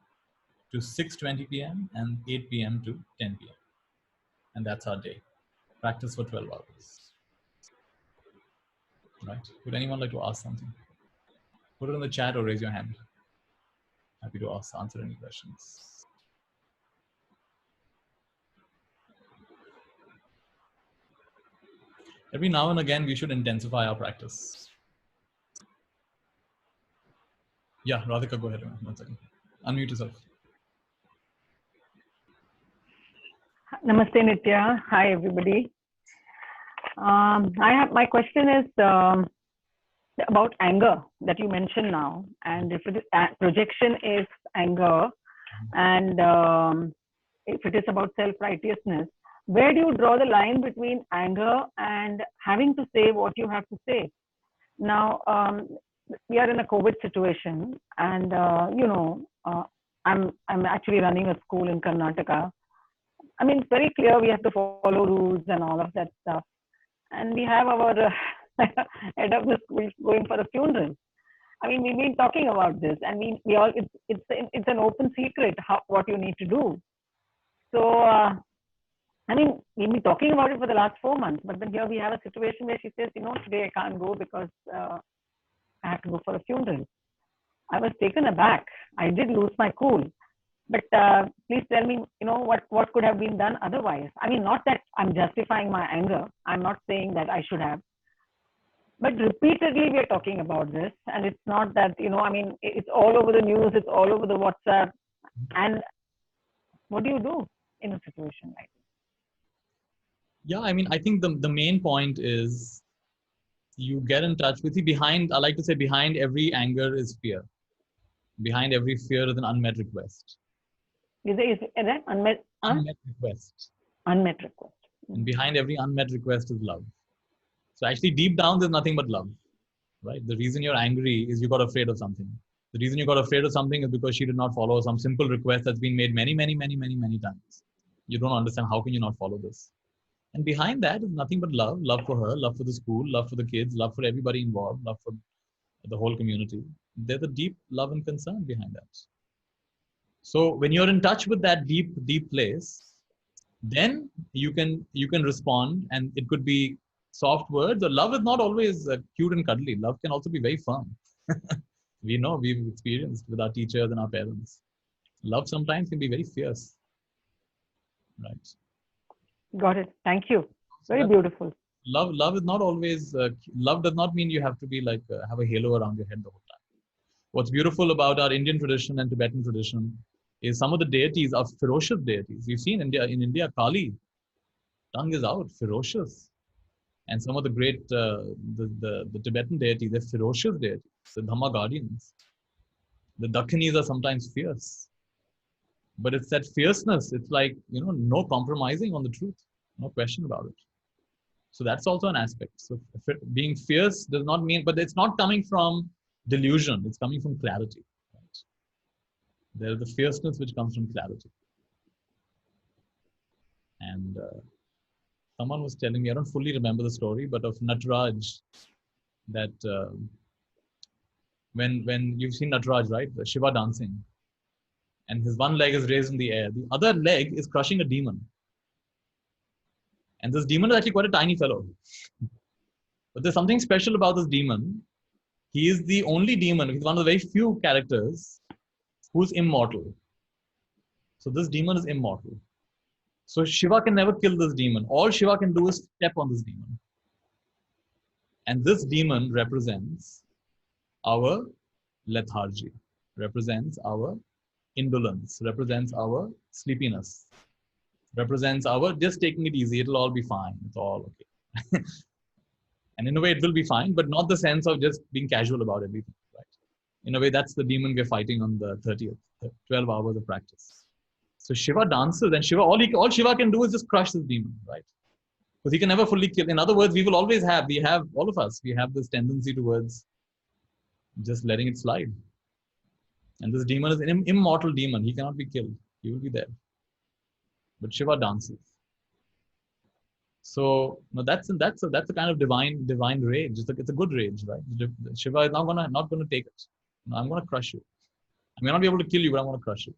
to 6:20 p.m. and 8 p.m. to 10 p.m. And that's our day. Practice for 12 hours. Right? Would anyone like to ask something? Put it in the chat or raise your hand. Happy to answer any questions. Every now and again, we should intensify our practice. Yeah, Radhika, go ahead. 1 second. Unmute yourself. Namaste, Nitya. Hi, everybody. My question is about anger that you mentioned now, and if it is projection is anger, and if it is about self-righteousness, where do you draw the line between anger and having to say what you have to say? Now, we are in a COVID situation, and I'm actually running a school in Karnataka. I mean, it's very clear we have to follow rules and all of that stuff. And we have our head of the school going for a funeral. I mean, we've been talking about this, and we all it's an open secret what you need to do. So, I mean, we've been talking about it for the last 4 months, but then here we have a situation where she says, today I can't go because I have to go for a funeral. I was taken aback. I did lose my cool. But please tell me, what could have been done otherwise? I mean, not that I'm justifying my anger. I'm not saying that I should have. But repeatedly, we're talking about this. And it's not that, it's all over the news. It's all over the WhatsApp. And what do you do in a situation like this? Yeah, I mean, I think the main point is you get in touch with I like to say behind every anger is fear. Behind every fear is an unmet request. Is that unmet request? Unmet request. And behind every unmet request is love. So actually deep down, there's nothing but love, right? The reason you're angry is you got afraid of something. The reason you got afraid of something is because she did not follow some simple request that's been made many, many, many, many, many times. You don't understand, how can you not follow this? And behind that is nothing but love, love for her, love for the school, love for the kids, love for everybody involved, love for the whole community. There's a deep love and concern behind that. So when you're in touch with that deep, deep place, then you can respond, and it could be soft words. Or love is not always cute and cuddly. Love can also be very firm. We know, we've experienced with our teachers and our parents. Love sometimes can be very fierce, right? Got it. Thank you. So Very beautiful. love is not always love does not mean you have to be like have a halo around your head the whole time. What's beautiful about our Indian tradition and Tibetan tradition is some of the deities are ferocious deities. You've seen in India, Kali, tongue is out, ferocious. And some of the great the Tibetan deities, they're ferocious deities, the Dhamma guardians. The Dakhinis are sometimes fierce, but it's that fierceness. It's like, no compromising on the truth, no question about it. So that's also an aspect. So being fierce does not mean, but it's not coming from delusion. It's coming from clarity. Right? There's the fierceness which comes from clarity. And someone was telling me, I don't fully remember the story, but of Nataraj, that when you've seen Nataraj, right? The Shiva dancing, and his one leg is raised in the air. The other leg is crushing a demon. And this demon is actually quite a tiny fellow. But there's something special about this demon. He is the only demon, he's one of the very few characters who's immortal. So this demon is immortal. So Shiva can never kill this demon. All Shiva can do is step on this demon. And this demon represents our lethargy, represents our indolence, represents our sleepiness, represents our just taking it easy, it'll all be fine, it's all okay. And in a way it will be fine, but not the sense of just being casual about everything, right? In a way, that's the demon we're fighting on the 30th, 12 hours of practice. So Shiva dances, and Shiva, all Shiva can do is just crush this demon, right? Because he can never fully kill. In other words, we have, all of us, we have this tendency towards just letting it slide. And this demon is an immortal demon. He cannot be killed. He will be there. But Shiva dances. So that's a kind of divine rage. It's a good rage, right? Shiva is not gonna take it. No, I'm gonna crush you. I may not be able to kill you, but I'm gonna crush you.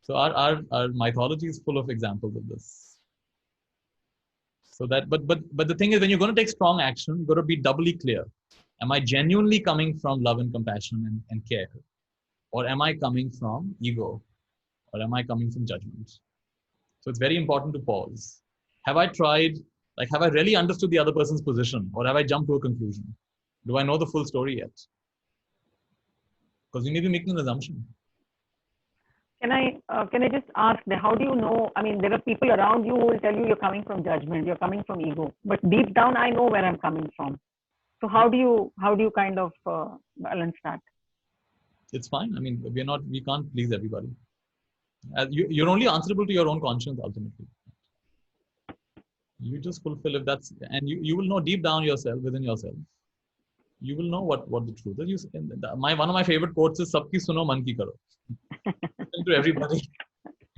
So our mythology is full of examples of this. So that, but the thing is, when you're going to take strong action, you've got to be doubly clear. Am I genuinely coming from love and compassion and care? Or am I coming from ego? Or am I coming from judgment? So it's very important to pause. Have I really understood the other person's position? Or have I jumped to a conclusion? Do I know the full story yet? Because we may be making an assumption. Can I just ask, how do you know? I mean, there are people around you who will tell you you're coming from judgment, you're coming from ego. But deep down, I know where I'm coming from. So how do you kind of balance that? It's fine. I mean, we can't please everybody. You're only answerable to your own conscience ultimately. You just fulfill if that's, and you will know deep down within yourself. You will know what the truth is. One of my favorite quotes is "Sabki suno, man ki karo." Listen to everybody,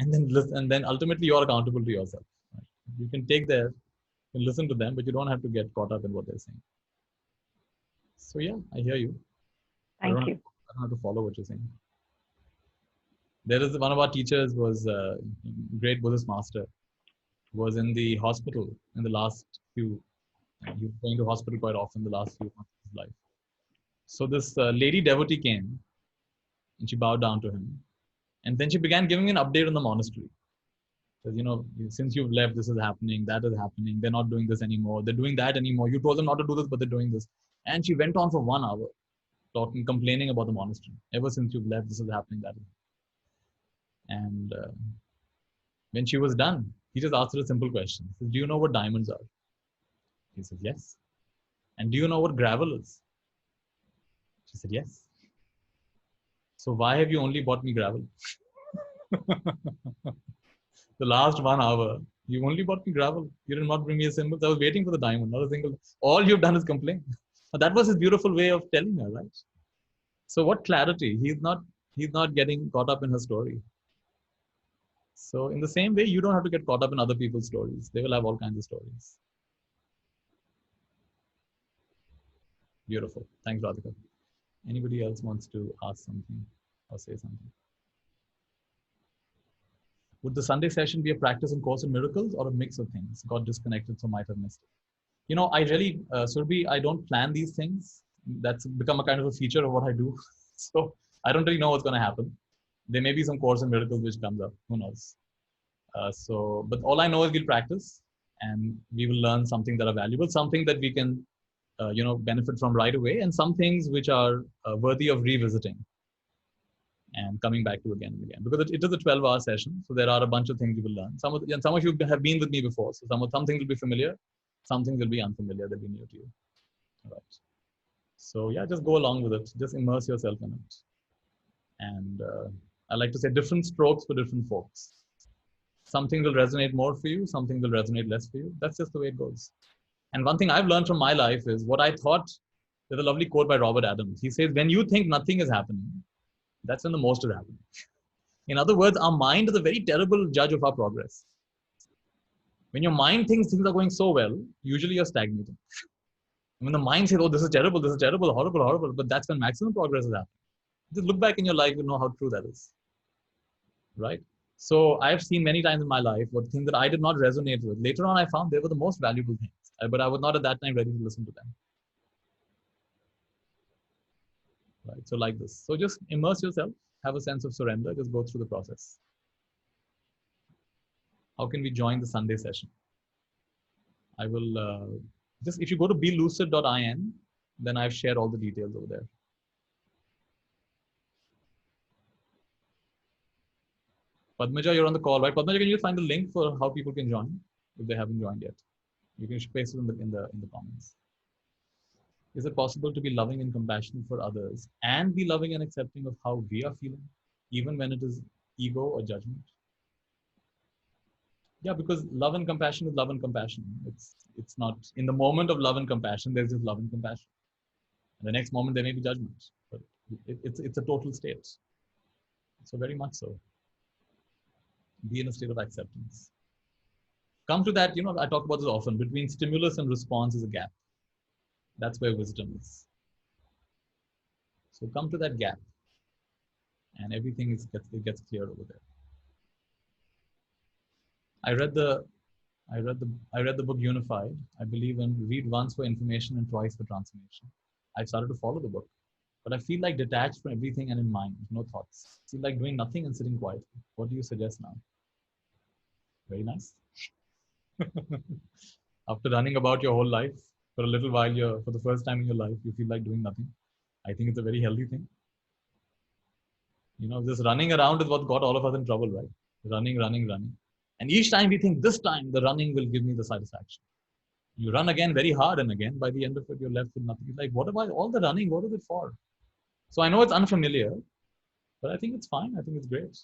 and then ultimately you are accountable to yourself. Right? You can listen to them, but you don't have to get caught up in what they're saying. So yeah, I hear you. Thank you. I don't have to follow what you're saying. There is one of our teachers was a great Buddhist master, was in the hospital in the last few. He was going to hospital quite often the last few months of his life. So this lady devotee came, and she bowed down to him, and then she began giving an update on the monastery. Says, since you've left, this is happening, that is happening. They're not doing this anymore. They're doing that anymore. You told them not to do this, but they're doing this. And she went on for 1 hour, complaining about the monastery. Ever since you've left, this is happening, that is. And when she was done, he just asked her a simple question. He says, do you know what diamonds are? He said, yes. And do you know what gravel is? She said, yes. So why have you only bought me gravel? The last 1 hour, you only bought me gravel. You did not bring me a symbol. I was waiting for the diamond, not a single. All you've done is complain. But that was his beautiful way of telling her, right? So what clarity? He's not getting caught up in her story. So in the same way, you don't have to get caught up in other people's stories. They will have all kinds of stories. Beautiful. Thanks, Radhika. Anybody else wants to ask something or say something? Would the Sunday session be a practice and course in miracles or a mix of things? Got disconnected, so might have missed it. I really, Surbhi, I don't plan these things. That's become a kind of a feature of what I do. So I don't really know what's going to happen. There may be some course in miracles which comes up. Who knows? But all I know is we'll practice and we will learn something that are valuable, something that we can, benefit from right away, and some things which are worthy of revisiting and coming back to again and again, because it is a 12-hour session. So there are a bunch of things you will learn. Some of you have been with me before. So some things will be familiar. Some things will be unfamiliar. They'll be new to you. All right. So yeah, just go along with it. Just immerse yourself in it. And I like to say different strokes for different folks. Something will resonate more for you. Something will resonate less for you. That's just the way it goes. And one thing I've learned from my life is what I thought. There's a lovely quote by Robert Adams. He says, when you think nothing is happening, that's when the most is happening. In other words, our mind is a very terrible judge of our progress. When your mind thinks things are going so well, usually you're stagnating. When the mind says, oh, this is terrible, horrible, horrible, but that's when maximum progress is happening. Just look back in your life, you know how true that is. Right? So I've seen many times in my life what things that I did not resonate with. Later on, I found they were the most valuable things, but I was not at that time ready to listen to them. Right? So like this. So just immerse yourself, have a sense of surrender, just go through the process. How can we join the Sunday session? I will just, if you go to belucid.in, then I've shared all the details over there. Padmaja, you're on the call, right? Padmaja, can you find the link for how people can join if they haven't joined yet? You can paste it in the comments. Is it possible to be loving and compassionate for others and be loving and accepting of how we are feeling, even when it is ego or judgment? Yeah, because love and compassion is love and compassion. It's not in the moment of love and compassion. There's just love and compassion. And the next moment there may be judgment, but it's a total state. So very much so. Be in a state of acceptance. Come to that, I talk about this often. Between stimulus and response is a gap. That's where wisdom is. So come to that gap, and everything gets clear over there. I read the book Unified. I believe in read once for information and twice for transformation. I started to follow the book, but I feel like detached from everything and in mind, no thoughts. I feel like doing nothing and sitting quietly. What do you suggest now? Very nice. After running about your whole life, for a little while, for the first time in your life, you feel like doing nothing. I think it's a very healthy thing. Just running around is what got all of us in trouble, right? Running. And each time we think, this time the running will give me the satisfaction. You run again very hard, and again, by the end of it, you're left with nothing. It's like, what about all the running? What is it for? So I know it's unfamiliar, but I think it's fine. I think it's great.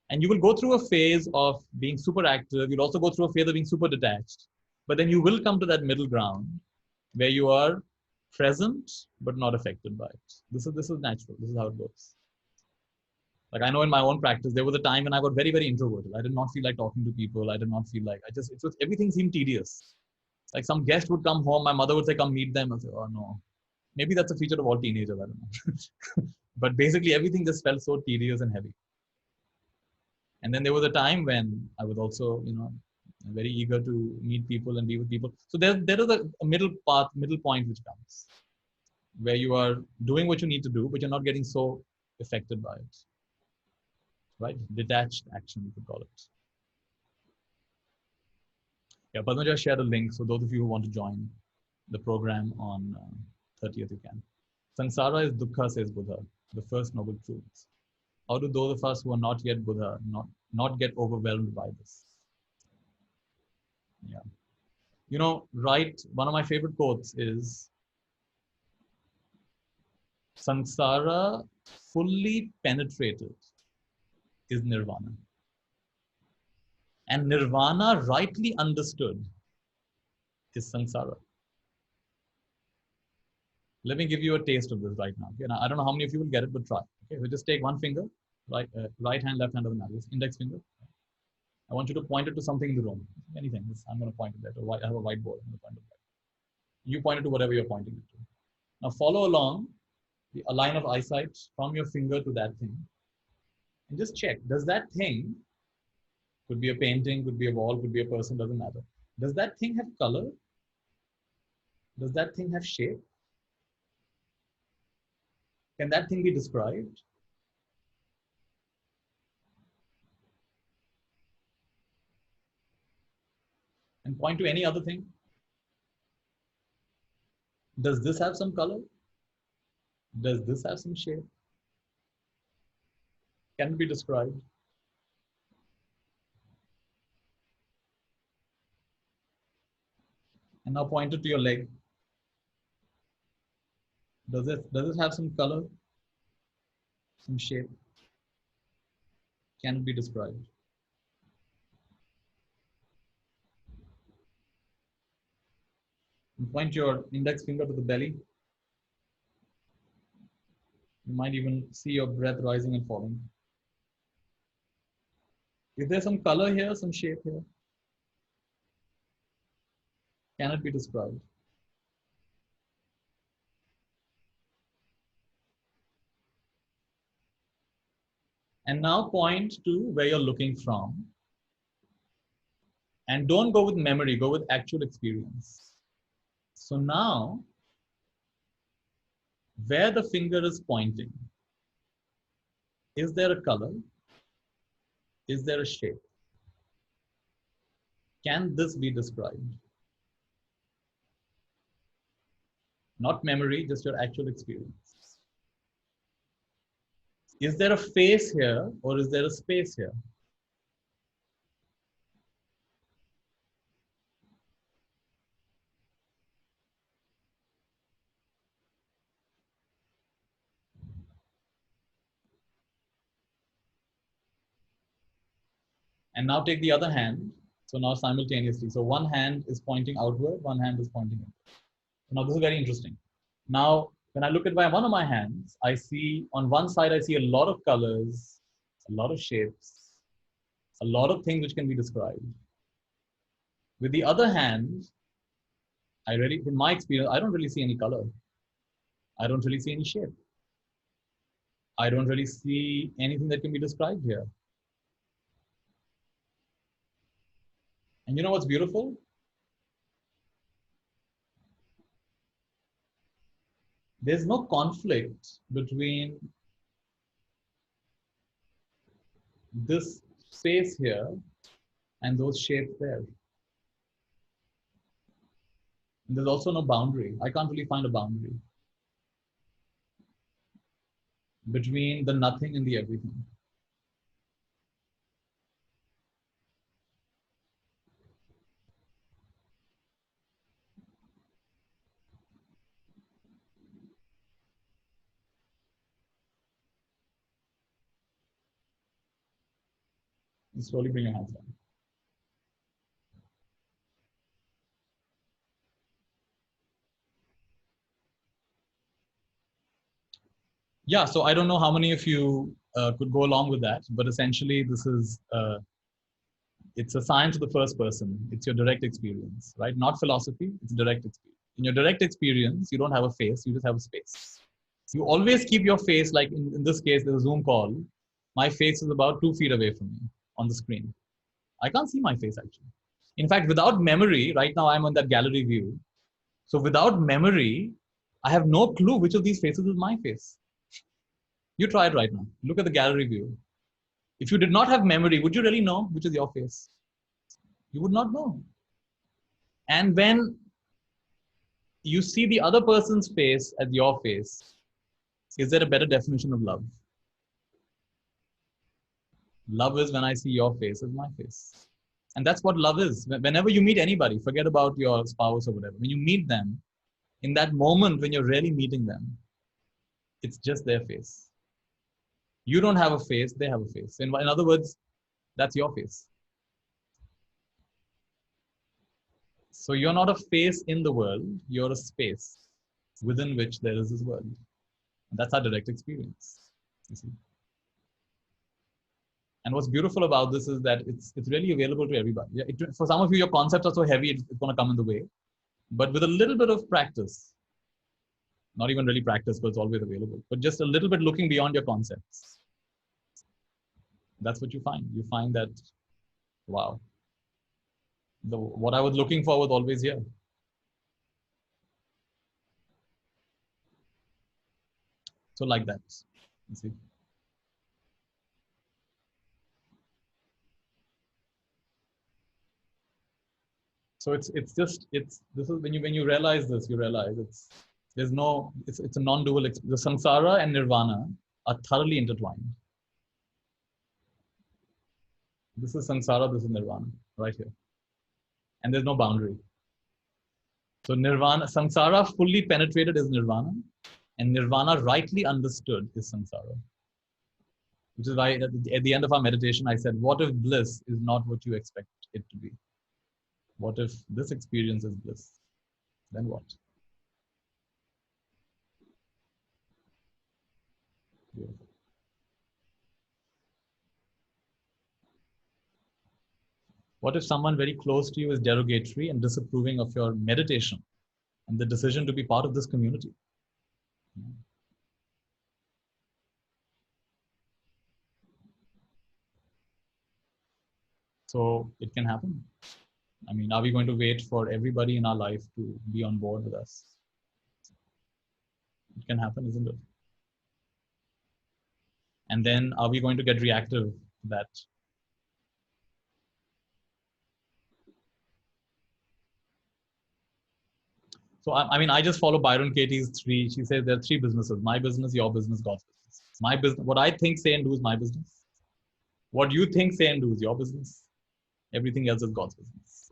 And you will go through a phase of being super active. You'll also go through a phase of being super detached. But then you will come to that middle ground where you are present, but not affected by it. This is natural. This is how it goes. Like I know in my own practice, there was a time when I got very, very introverted. I did not feel like talking to people. I did not feel like, everything seemed tedious. Like some guest would come home, my mother would say, come meet them. I say, oh no. Maybe that's a feature of all teenagers, I don't know. But basically everything just felt so tedious and heavy. And then there was a time when I was also, very eager to meet people and be with people. So there is a middle point which comes where you are doing what you need to do, but you're not getting so affected by it. Right? Detached action, you could call it. Yeah, Padmaja shared a link. So those of you who want to join the program on 30th, you can. Sansara is dukkha, says Buddha, the first noble truth. How do those of us who are not yet Buddha not get overwhelmed by this? Yeah. Right, one of my favorite quotes is, Sansara fully penetrated is nirvana. And nirvana rightly understood is samsara. Let me give you a taste of this right now. Okay? Now, I don't know how many of you will get it, but try. Okay, so just take one finger, right hand, left hand of the mouse, index finger. I want you to point it to something in the room. Anything. I'm going to point it there. I have a whiteboard. I'm going to point it there. You point it to whatever you're pointing it to. Now follow along a line of eyesight from your finger to that thing. And just check, does that thing, could be a painting, could be a wall, could be a person, doesn't matter. Does that thing have color? Does that thing have shape? Can that thing be described? And point to any other thing. Does this have some color? Does this have some shape? Can it be described? And now point it to your leg. Does it have some color? Some shape? Can it be described? And point your index finger to the belly. You might even see your breath rising and falling. Is there some color here, some shape here? Can it be described? And now point to where you're looking from. And don't go with memory, go with actual experience. So now, where the finger is pointing, is there a color? Is there a shape? Can this be described? Not memory, just your actual experience. Is there a face here or is there a space here? And now take the other hand. So now simultaneously. So one hand is pointing outward, one hand is pointing inward. Now this is very interesting. Now, when I look at one of my hands, I see on one side, I see a lot of colors, a lot of shapes, a lot of things which can be described. With the other hand, in my experience, I don't really see any color. I don't really see any shape. I don't really see anything that can be described here. And you know what's beautiful? There's no conflict between this space here and those shapes there. And there's also no boundary. I can't really find a boundary between the nothing and the everything. And slowly bring your hands down. Yeah, so I don't know how many of you could go along with that, but essentially this is, it's a science of the first person. It's your direct experience, right? Not philosophy, it's direct experience. In your direct experience, you don't have a face, you just have a space. You always keep your face, like in this case, there's a Zoom call. My face is about 2 feet away from me on the screen. I can't see my face actually. In fact, without memory, right now I'm on that gallery view. So without memory, I have no clue which of these faces is my face. You try it right now. Look at the gallery view. If you did not have memory, would you really know which is your face? You would not know. And when you see the other person's face as your face, is there a better definition of love? Love is when I see your face as my face. And that's what love is. Whenever you meet anybody, forget about your spouse or whatever. When you meet them, in that moment when you're really meeting them, it's just their face. You don't have a face, they have a face. In other words, that's your face. So you're not a face in the world, you're a space. within which there is this world. And that's our direct experience. You see. And what's beautiful about this is that it's really available to everybody. Yeah, for some of you, your concepts are so heavy, it's going to come in the way. But with a little bit of practice, not even really practice, but it's always available, but just a little bit looking beyond your concepts, that's what you find. You find that, wow, what I was looking for was always here. So like that, you see. So this is when you realize this, you realize it's a non-dual experience. The samsara and nirvana are thoroughly intertwined. This is samsara, this is nirvana, right here. And there's no boundary. So nirvana, samsara fully penetrated is nirvana, and nirvana rightly understood is samsara. Which is why at the end of our meditation, I said, what if bliss is not what you expect it to be? What if this experience is bliss? Then what? Beautiful. What if someone very close to you is derogatory and disapproving of your meditation and the decision to be part of this community? So it can happen. I mean, are we going to wait for everybody in our life to be on board with us? It can happen, isn't it? And then are we going to get reactive to that? So, I mean, I just follow Byron Katie's three. She says there are three businesses: my business, your business, God's business. My business, what I think, say, and do is my business. What you think, say, and do is your business. Everything else is God's business.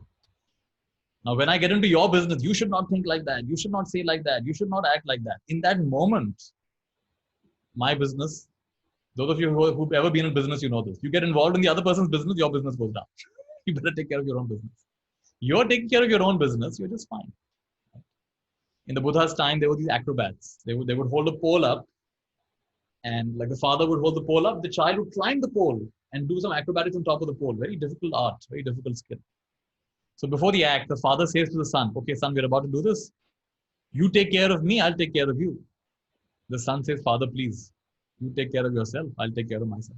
Now, when I get into your business, you should not think like that. You should not say like that. You should not act like that. In that moment, my business, those of you who've ever been in business, you know this. You get involved in the other person's business, your business goes down. You better take care of your own business. You're taking care of your own business, you're just fine. In the Buddha's time, there were these acrobats. They would hold a pole up, and like the father would hold the pole up, the child would climb the pole and do some acrobatics on top of the pole. Very difficult art, very difficult skill. So before the act, the father says to the son, okay, son, we're about to do this. You take care of me, I'll take care of you. The son says, father, please, you take care of yourself, I'll take care of myself.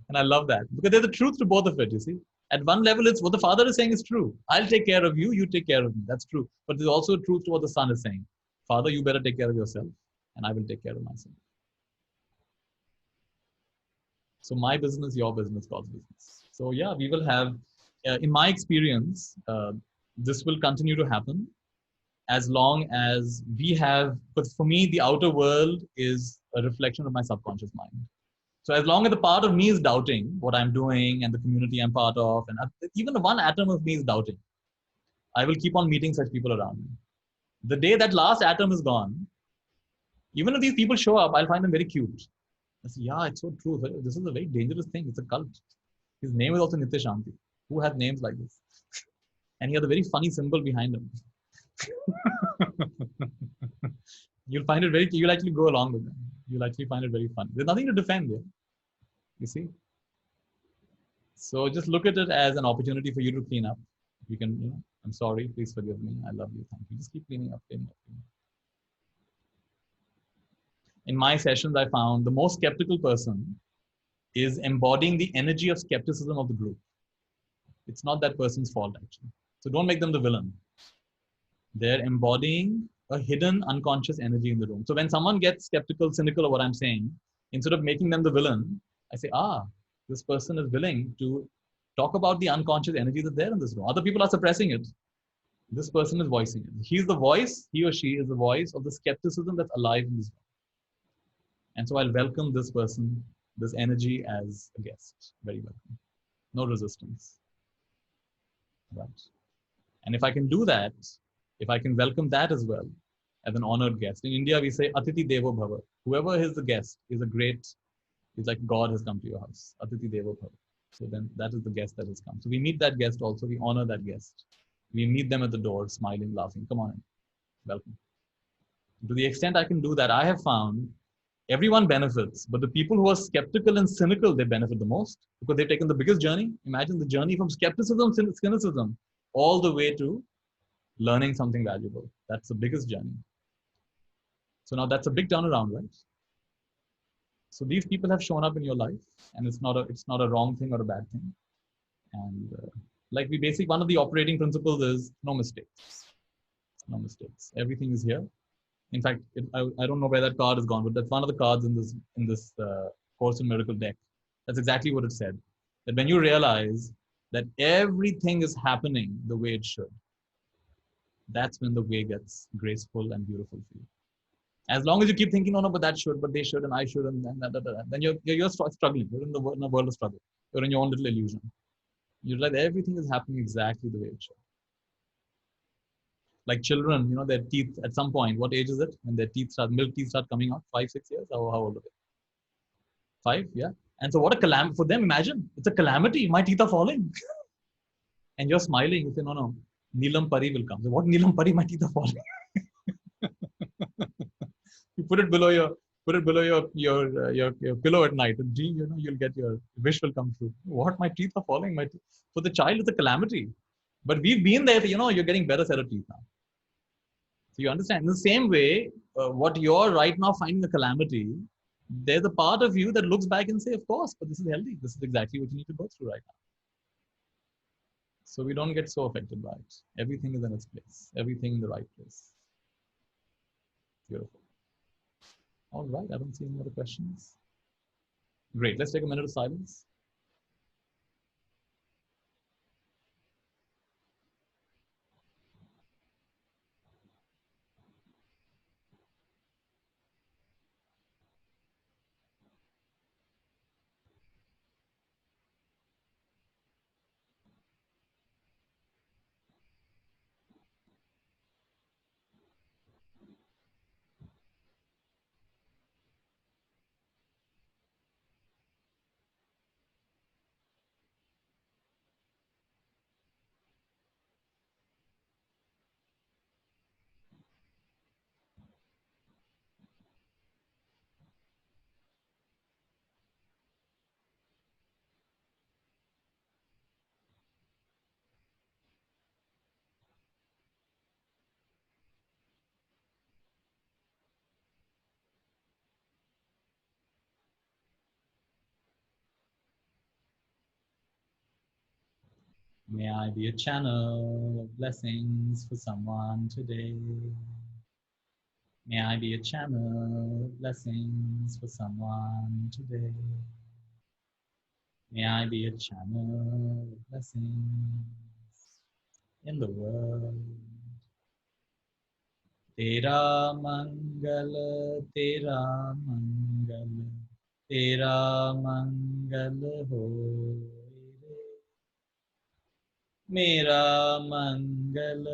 And I love that because there's a truth to both of it, you see. At one level, it's what the father is saying is true. I'll take care of you, you take care of me. That's true. But there's also a truth to what the son is saying. Father, you better take care of yourself, and I will take care of myself. So my business, your business, God's business. So yeah, we will have, in my experience, this will continue to happen as long as we have, but for me, the outer world is a reflection of my subconscious mind. So as long as the part of me is doubting what I'm doing and the community I'm part of, and even one atom of me is doubting, I will keep on meeting such people around me. The day that last atom is gone, even if these people show up, I'll find them very cute. I say, yeah, it's so true. This is a very dangerous thing. It's a cult. His name is also Nitya Shanti. Who has names like this? And he has a very funny symbol behind him. You'll actually go along with them. You'll actually find it very fun. There's nothing to defend there. You see? So just look at it as an opportunity for you to clean up. You can, I'm sorry, please forgive me. I love you. Thank you. Just keep cleaning up, cleaning up, cleaning up. In my sessions, I found the most skeptical person is embodying the energy of skepticism of the group. It's not that person's fault, actually. So don't make them the villain. They're embodying a hidden unconscious energy in the room. So when someone gets skeptical, cynical of what I'm saying, instead of making them the villain, I say, this person is willing to talk about the unconscious energy that's there in this room. Other people are suppressing it. This person is voicing it. He's the voice, he or she is the voice of the skepticism that's alive in this room. And so I'll welcome this person, this energy as a guest. Very welcome. No resistance. Right. And if I can do that, if I can welcome that as well as an honored guest. In India, we say Atiti Devo Bhava. Whoever is the guest is like God has come to your house. Atiti Devo Bhava. So then that is the guest that has come. So we meet that guest also, we honor that guest. We meet them at the door, smiling, laughing. Come on in. Welcome. To the extent I can do that, I have found everyone benefits, but the people who are skeptical and cynical, they benefit the most because they've taken the biggest journey. Imagine the journey from skepticism, cynicism, all the way to learning something valuable. That's the biggest journey. So now that's a big turnaround, right? So these people have shown up in your life, and it's not a wrong thing or a bad thing. And like we basically, one of the operating principles is no mistakes. No mistakes. Everything is here. In fact, I don't know where that card is gone, but that's one of the cards in this Course in Miracle deck. That's exactly what it said. That when you realize that everything is happening the way it should, that's when the way gets graceful and beautiful for you. As long as you keep thinking, no, but that should, but they should, and I should, and then you're struggling. You're in a world of struggle. You're in your own little illusion. You're like everything is happening exactly the way it should. Like children, their teeth at some point. What age is it when their milk teeth start coming out? 5, 6 years. How old are they? 5, yeah. And so what a calamity for them. Imagine it's a calamity. My teeth are falling, and you're smiling. You say, no, Neelam Pari will come. So what Neelam Pari? My teeth are falling. You put it below your pillow at night, and gee, you'll get your wish will come true. What? My teeth are falling. For the child, it's a calamity. But we've been there. You're getting better set of teeth now. So you understand. In the same way, what you're right now finding a calamity, there's a part of you that looks back and say, of course, but this is healthy. This is exactly what you need to go through right now. So we don't get so affected by it. Everything is in its place. Everything in the right place. Beautiful. All right. I don't see any other questions. Great. Let's take a minute of silence. May I be a channel of blessings for someone today. May I be a channel of blessings for someone today. May I be a channel of blessings in the world. Tera mangala, tera mangala, tera mangala ho. मेरा मंगल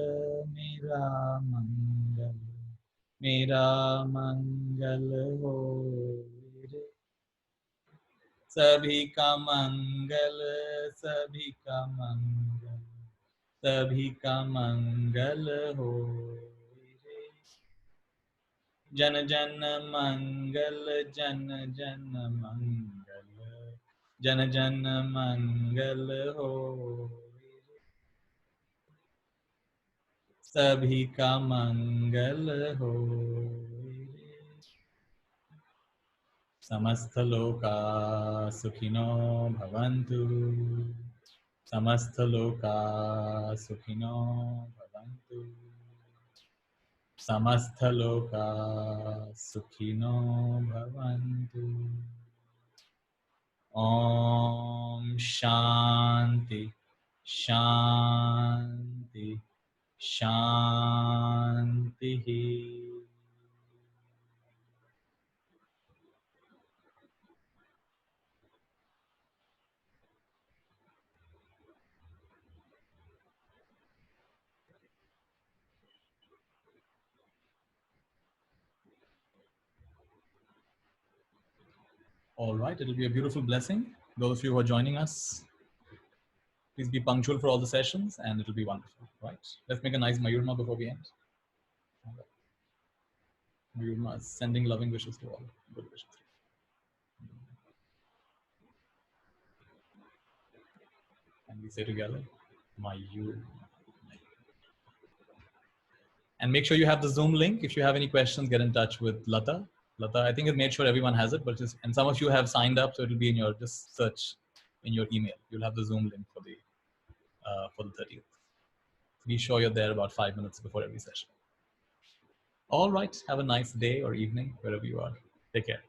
मेरा मंगल मेरा मंगल हो रे सभी का मंगल सभी का मंगल सभी का मंगल हो रे जन जन मंगल जन जन मंगल जन जन मंगल हो सभी का मंगल हो समस्त लोका सुखिनो भवन्तु समस्त लोका सुखिनो भवन्तु समस्त लोका सुखिनो भवन्तु ओम शांति शांति शांति All right, it'll be a beautiful blessing. Those of you who are joining us, Please be punctual for all the sessions and it'll be wonderful, right? Let's make a nice Mayurma before we end. Mayurma is sending loving wishes to all. Good wishes. And we say together, Mayurma. And make sure you have the Zoom link. If you have any questions, get in touch with Lata. Lata, I think it made sure everyone has it, but just, and some of you have signed up, so it'll be in your, just search in your email. You'll have the Zoom link for the 30th. Be sure you're there about 5 minutes before every session. All right. Have a nice day or evening, wherever you are. Take care.